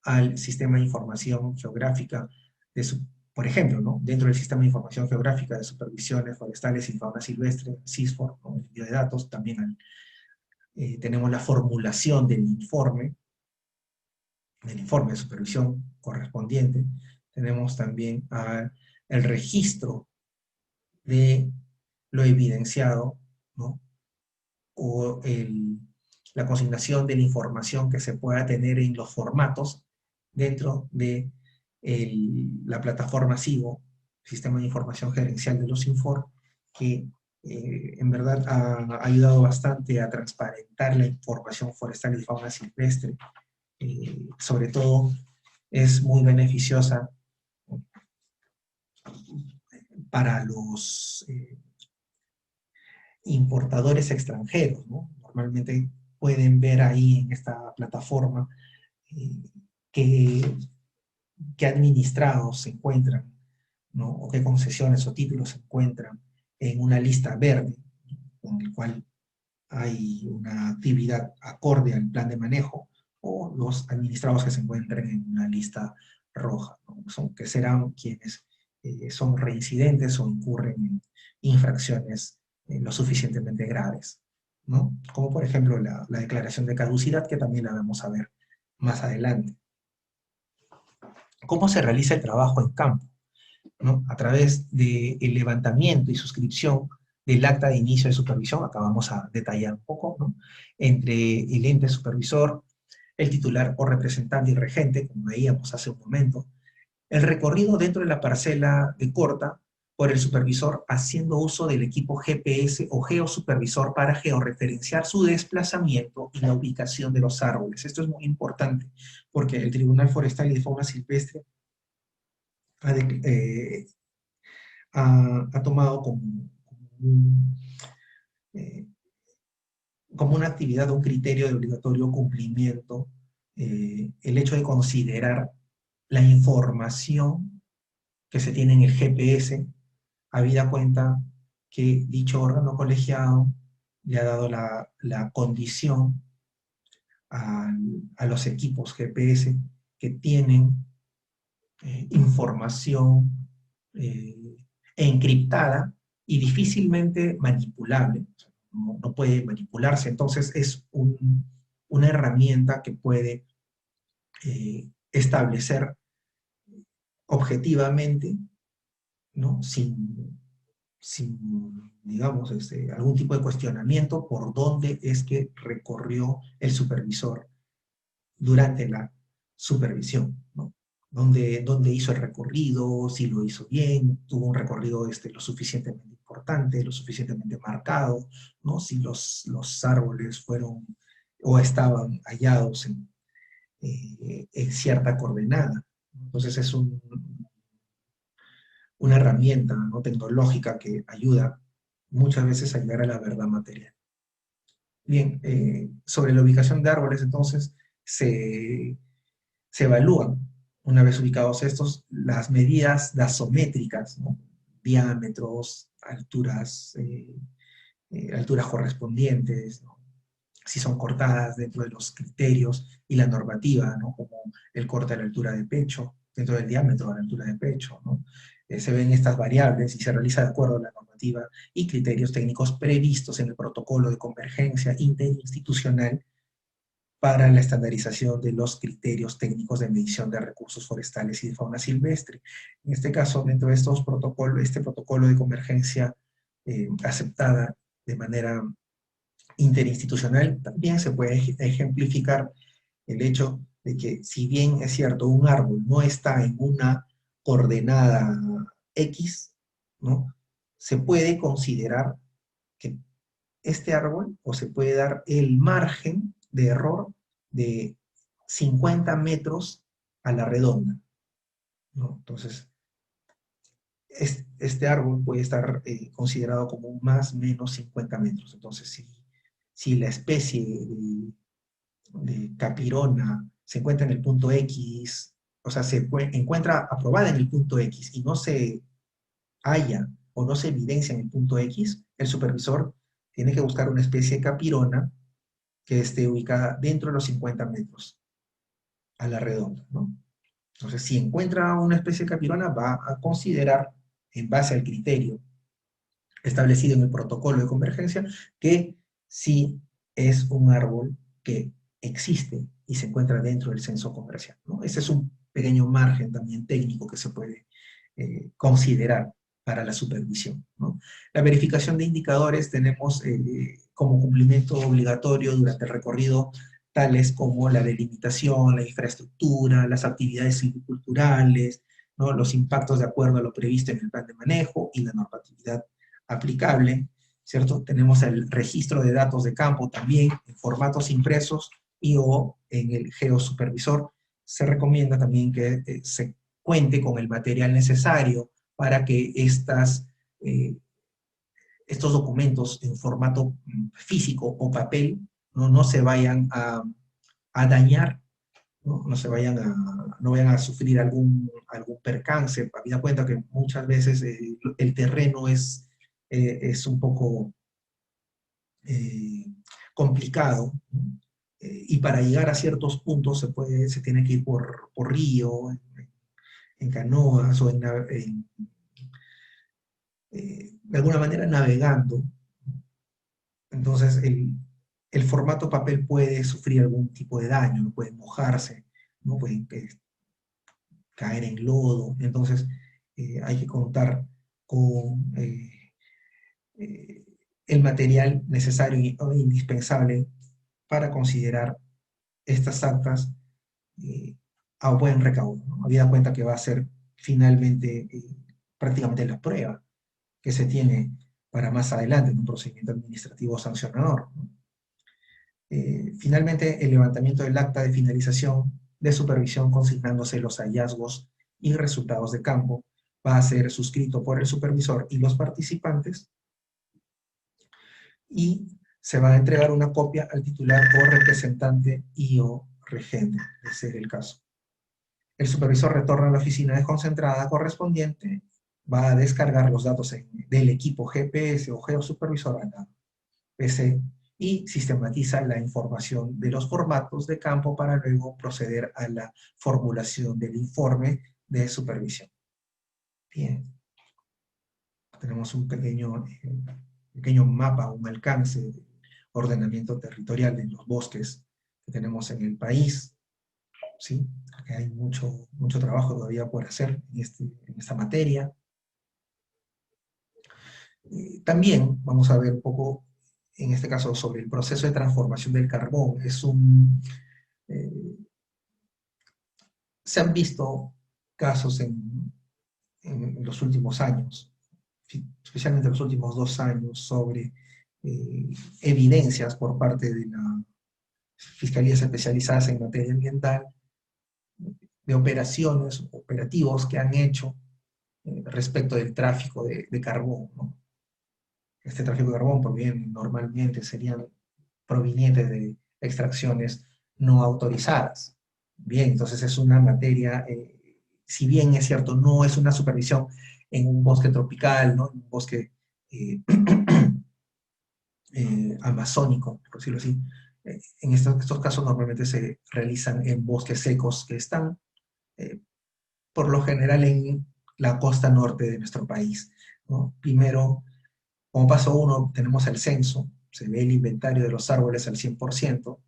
al sistema de información geográfica, por ejemplo, ¿no? Dentro del sistema de información geográfica de supervisiones forestales y fauna silvestre, SISFOR, ¿no? El envío de datos, también tenemos la formulación del informe de supervisión correspondiente, tenemos también el registro de lo evidenciado, ¿no? O la consignación de la información que se pueda tener en los formatos dentro de la plataforma SIGO, Sistema de Información Gerencial de los Infor, que en verdad ha ayudado bastante a transparentar la información forestal y de fauna silvestre. Sobre todo es muy beneficiosa para los importadores extranjeros, ¿no? Normalmente pueden ver ahí en esta plataforma qué administrados se encuentran, ¿no? O qué concesiones o títulos se encuentran en una lista verde, con el cual hay una actividad acorde al plan de manejo, o los administrados que se encuentran en una lista roja, ¿no? Que serán quienes son reincidentes o incurren en infracciones lo suficientemente graves, ¿no? Como por ejemplo la declaración de caducidad, que también la vamos a ver más adelante. ¿Cómo se realiza el trabajo en campo? ¿No? A través del levantamiento y suscripción del acta de inicio de supervisión, acá vamos a detallar un poco, ¿no? Entre el ente supervisor, el titular o representante y regente, como veíamos hace un momento, el recorrido dentro de la parcela de corta por el supervisor haciendo uso del equipo GPS o geosupervisor para georreferenciar su desplazamiento y la ubicación de los árboles. Esto es muy importante porque el Tribunal Forestal y de Fauna Silvestre ha tomado como una actividad, un criterio de obligatorio cumplimiento, el hecho de considerar la información que se tiene en el GPS, habida cuenta que dicho órgano colegiado le ha dado la condición a los equipos GPS que tienen información encriptada y difícilmente manipulable. No puede manipularse, entonces es una herramienta que puede establecer objetivamente, ¿no? sin digamos, algún tipo de cuestionamiento por dónde es que recorrió el supervisor durante la supervisión, ¿no? Dónde hizo el recorrido, si lo hizo bien, tuvo un recorrido lo suficientemente importante, lo suficientemente marcado, ¿no? Si los árboles fueron o estaban hallados en cierta coordenada. Entonces es una herramienta, ¿no? Tecnológica que ayuda muchas veces a llegar a la verdad material. Bien, sobre la ubicación de árboles, entonces, se evalúan, una vez ubicados estos, las medidas dasométricas, ¿no? Diámetros, alturas, alturas correspondientes, ¿no? Si son cortadas dentro de los criterios y la normativa, ¿no? Como el corte a la altura de pecho, dentro del diámetro a la altura de pecho, ¿no? Se ven estas variables y se realiza de acuerdo a la normativa y criterios técnicos previstos en el protocolo de convergencia interinstitucional para la estandarización de los criterios técnicos de medición de recursos forestales y de fauna silvestre. En este caso, dentro de estos protocolos, este protocolo de convergencia aceptada de manera interinstitucional, también se puede ejemplificar el hecho de que, si bien es cierto, un árbol no está en una coordenada X, ¿no? Se puede considerar que este árbol, o se puede dar el margen de error de 50 metros a la redonda, ¿no? Entonces, este árbol puede estar considerado como más o menos 50 metros. Entonces, si la especie de capirona se encuentra en el punto X, o sea, se encuentra aprobada en el punto X y no se halla o no se evidencia en el punto X, el supervisor tiene que buscar una especie de capirona que esté ubicada dentro de los 50 metros a la redonda, ¿no? Entonces, si encuentra una especie de capirona, va a considerar, en base al criterio establecido en el protocolo de convergencia, que sí es un árbol que existe y se encuentra dentro del censo comercial, ¿no? Ese es un pequeño margen también técnico que se puede considerar para la supervisión, ¿no? La verificación de indicadores tenemos como cumplimiento obligatorio durante el recorrido tales como la delimitación, la infraestructura, las actividades silviculturales, ¿no? Los impactos de acuerdo a lo previsto en el plan de manejo y la normatividad aplicable, ¿cierto? Tenemos el registro de datos de campo también en formatos impresos y o en el geosupervisor. Se recomienda también que se cuente con el material necesario para que estos documentos en formato físico o papel no se vayan a dañar, no vayan a sufrir algún percance. Habida cuenta que muchas veces el terreno es un poco complicado, ¿no? Y para llegar a ciertos puntos se tiene que ir por río, en canoas o de alguna manera navegando. Entonces el formato papel puede sufrir algún tipo de daño, ¿no? Puede mojarse, ¿no? Puede caer en lodo. Entonces hay que contar con eh, el material necesario o indispensable para considerar estas actas a buen recaudo, ¿no? Habida cuenta que va a ser finalmente prácticamente la prueba que se tiene para más adelante en un procedimiento administrativo sancionador, ¿no? Finalmente, el levantamiento del acta de finalización de supervisión consignándose los hallazgos y resultados de campo va a ser suscrito por el supervisor y los participantes y se va a entregar una copia al titular o representante y o regente, de ser el caso. El supervisor retorna a la oficina desconcentrada correspondiente, va a descargar los datos del equipo GPS o geosupervisor a la PC y sistematiza la información de los formatos de campo para luego proceder a la formulación del informe de supervisión. Bien, tenemos un pequeño mapa, un alcance de ordenamiento territorial de los bosques que tenemos en el país, ¿sí? Aquí hay mucho trabajo todavía por hacer en esta materia. También vamos a ver un poco, en este caso, sobre el proceso de transformación del carbón. Se han visto casos en los últimos años, especialmente en los últimos 2 años, sobre evidencias por parte de las fiscalías especializadas en materia ambiental, de operativos que han hecho respecto del tráfico de carbón, ¿no? Este tráfico de carbón normalmente serían provenientes de extracciones no autorizadas. Bien, entonces es una materia, si bien es cierto, no es una supervisión en un bosque tropical, ¿no? Un bosque amazónico, por decirlo así. En estos casos normalmente se realizan en bosques secos que están, por lo general, en la costa norte de nuestro país, ¿no? Primero, como paso 1, tenemos el censo, se ve el inventario de los árboles al 100%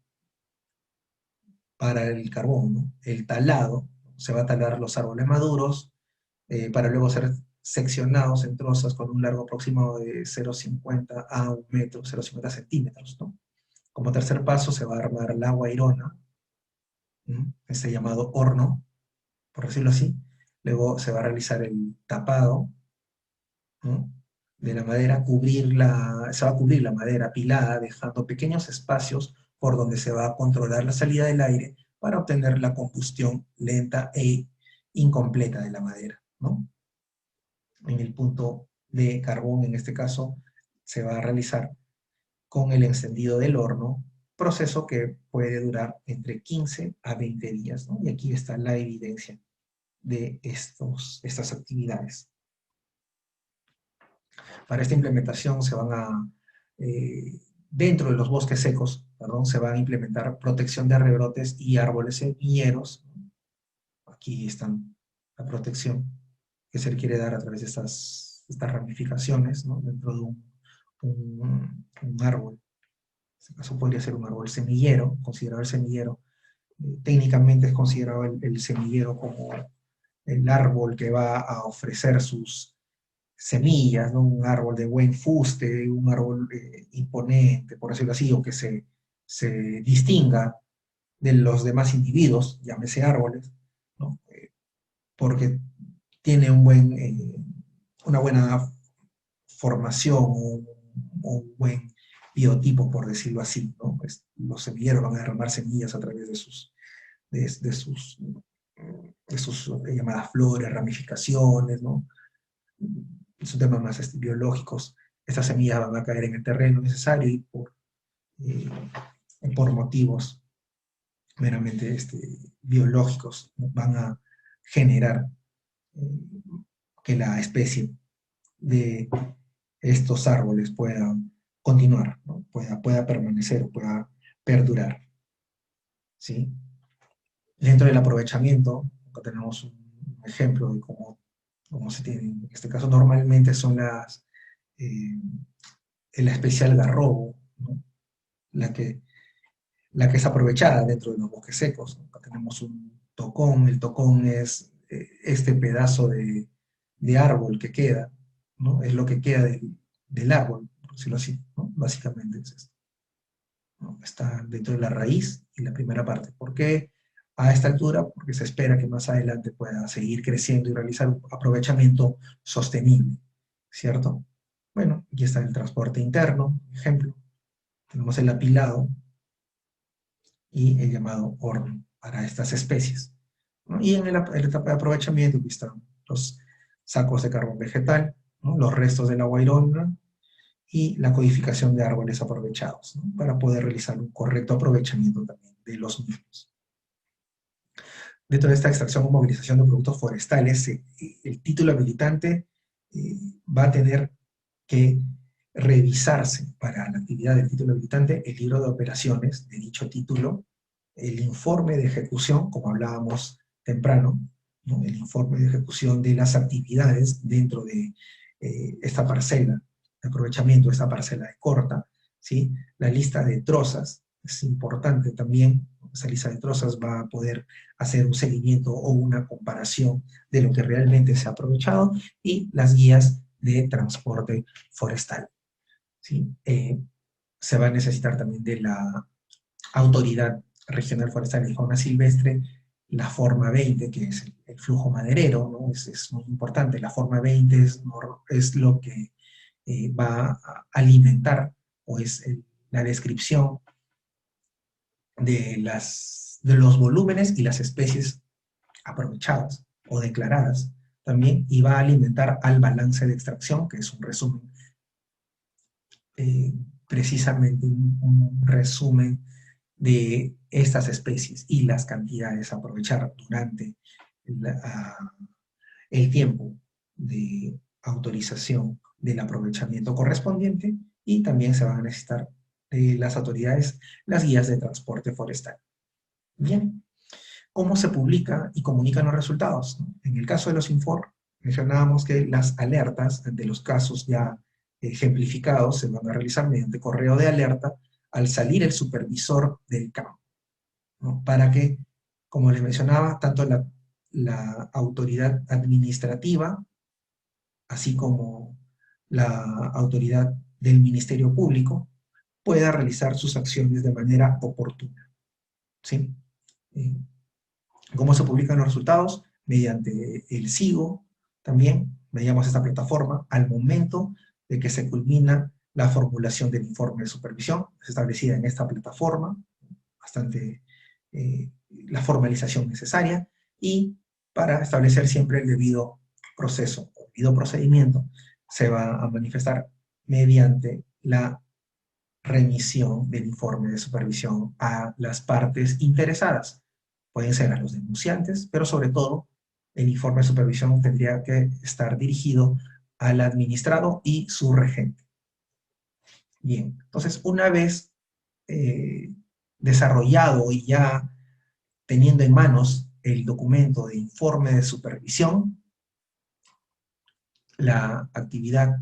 para el carbón, ¿no? El talado, se va a talar los árboles maduros para luego ser seccionados en trozas con un largo aproximado de 0,50 a 1 metro, 0,50 centímetros, ¿no? Como tercer paso se va a armar la guairona, ¿no? Este llamado horno, por decirlo así. Luego se va a realizar el tapado, ¿no? De la madera, se va a cubrir la madera apilada, dejando pequeños espacios por donde se va a controlar la salida del aire para obtener la combustión lenta e incompleta de la madera, ¿no? En el punto de carbón, en este caso, se va a realizar con el encendido del horno, proceso que puede durar entre 15 a 20 días, ¿no? Y aquí está la evidencia de estas actividades. Para esta implementación se van dentro de los bosques secos, perdón, se va a implementar protección de rebrotes y árboles semilleros. Aquí están la protección que se le quiere dar a través de estas ramificaciones, ¿no? Dentro de un árbol. En este caso podría ser un árbol semillero, considerado el semillero. Técnicamente es considerado el semillero como el árbol que va a ofrecer sus semillas, ¿no? Un árbol de buen fuste, un árbol imponente, por decirlo así, o que se distinga de los demás individuos, llámese árboles, ¿no? Porque tiene una buena formación, un buen biotipo, por decirlo así, ¿no? Pues los semilleros van a derramar semillas a través de sus llamadas flores, ramificaciones, ¿no? Son temas más biológicos. Estas semillas van a caer en el terreno necesario y por motivos meramente biológicos, ¿no? Van a generar que la especie de estos árboles pueda continuar, ¿no? pueda permanecer, pueda perdurar, ¿sí? Dentro del aprovechamiento, acá tenemos un ejemplo de cómo se tiene, en este caso normalmente son la especie algarrobo, ¿no? la que es aprovechada dentro de los bosques secos, ¿no? Acá tenemos un tocón, el tocón es este pedazo de árbol que queda, ¿no? Es lo que queda del árbol, por decirlo así, ¿no? Básicamente es esto, ¿no? Está dentro de la raíz y la primera parte. ¿Por qué a esta altura? Porque se espera que más adelante pueda seguir creciendo y realizar un aprovechamiento sostenible, ¿cierto? Bueno, aquí está el transporte interno, ejemplo. Tenemos el apilado y el llamado horno para estas especies, ¿no? Y en la etapa de aprovechamiento aquí están los sacos de carbón vegetal, ¿no? Los restos de la guairona y la codificación de árboles aprovechados, ¿no? Para poder realizar un correcto aprovechamiento también de los mismos. Dentro de esta extracción o movilización de productos forestales, el título habilitante va a tener que revisarse para la actividad del título habilitante el libro de operaciones de dicho título, el informe de ejecución, como hablábamos temprano, ¿no? El informe de ejecución de las actividades dentro de esta parcela de aprovechamiento, esta parcela de corta, ¿sí? La lista de trozas es importante también. Esa lista de trozas va a poder hacer un seguimiento o una comparación de lo que realmente se ha aprovechado y las guías de transporte forestal, ¿sí? Se va a necesitar también de la Autoridad Regional Forestal y Fauna Silvestre, la forma 20, que es el flujo maderero, ¿no? Es muy importante. La forma 20 es lo que va a alimentar, o es la descripción de los volúmenes y las especies aprovechadas o declaradas también, y va a alimentar al balance de extracción, que es un resumen, precisamente un resumen de estas especies y las cantidades a aprovechar durante el tiempo de autorización del aprovechamiento correspondiente, y también se van a necesitar de las autoridades las guías de transporte forestal. Bien, ¿cómo se publica y comunican los resultados? En el caso de los Infor, mencionábamos que las alertas de los casos ya ejemplificados se van a realizar mediante correo de alerta al salir el supervisor del campo, ¿no? Para que, como les mencionaba, tanto la autoridad administrativa, así como la autoridad del Ministerio Público, pueda realizar sus acciones de manera oportuna, ¿sí? ¿Cómo se publican los resultados? Mediante el SIGO, también veíamos esta plataforma, al momento de que se culmina la formulación del informe de supervisión, es establecida en esta plataforma, bastante la formalización necesaria, y para establecer siempre el debido proceso, o debido procedimiento, se va a manifestar mediante la remisión del informe de supervisión a las partes interesadas. Pueden ser a los denunciantes, pero sobre todo el informe de supervisión tendría que estar dirigido al administrado y su regente. Bien, entonces una vez desarrollado y ya teniendo en manos el documento de informe de supervisión, la actividad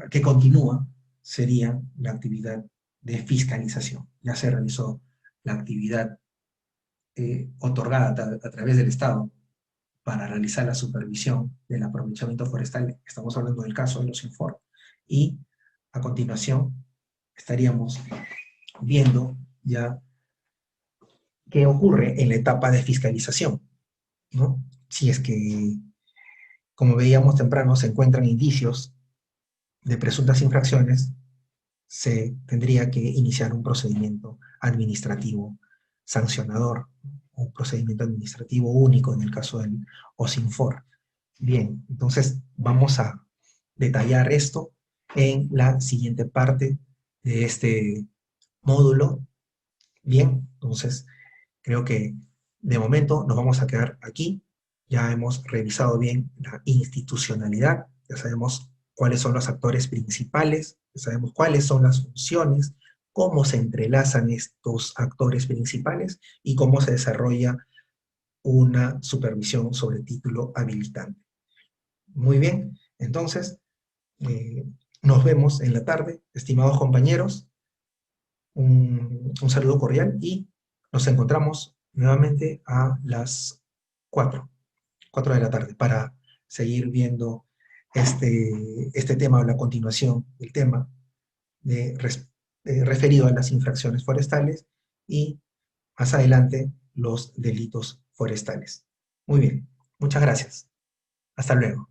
que continúa sería la actividad de fiscalización. Ya se realizó la actividad otorgada a través del Estado para realizar la supervisión del aprovechamiento forestal. Estamos hablando del caso de los informes. Y a continuación estaríamos viendo ya qué ocurre en la etapa de fiscalización, ¿no? Si es que, como veíamos temprano, se encuentran indicios de presuntas infracciones, se tendría que iniciar un procedimiento administrativo sancionador, un procedimiento administrativo único en el caso del OSINFOR. Bien, entonces vamos a detallar esto en la siguiente parte de este módulo. Bien, entonces creo que de momento nos vamos a quedar aquí. Ya hemos revisado bien la institucionalidad, ya sabemos cuáles son los actores principales, ya sabemos cuáles son las funciones, cómo se entrelazan estos actores principales y cómo se desarrolla una supervisión sobre título habilitante. Muy bien, entonces nos vemos en la tarde, estimados compañeros. Un saludo cordial y nos encontramos nuevamente a las 4 de la tarde para seguir viendo este tema o la continuación del tema referido a las infracciones forestales y más adelante los delitos forestales. Muy bien, muchas gracias. Hasta luego.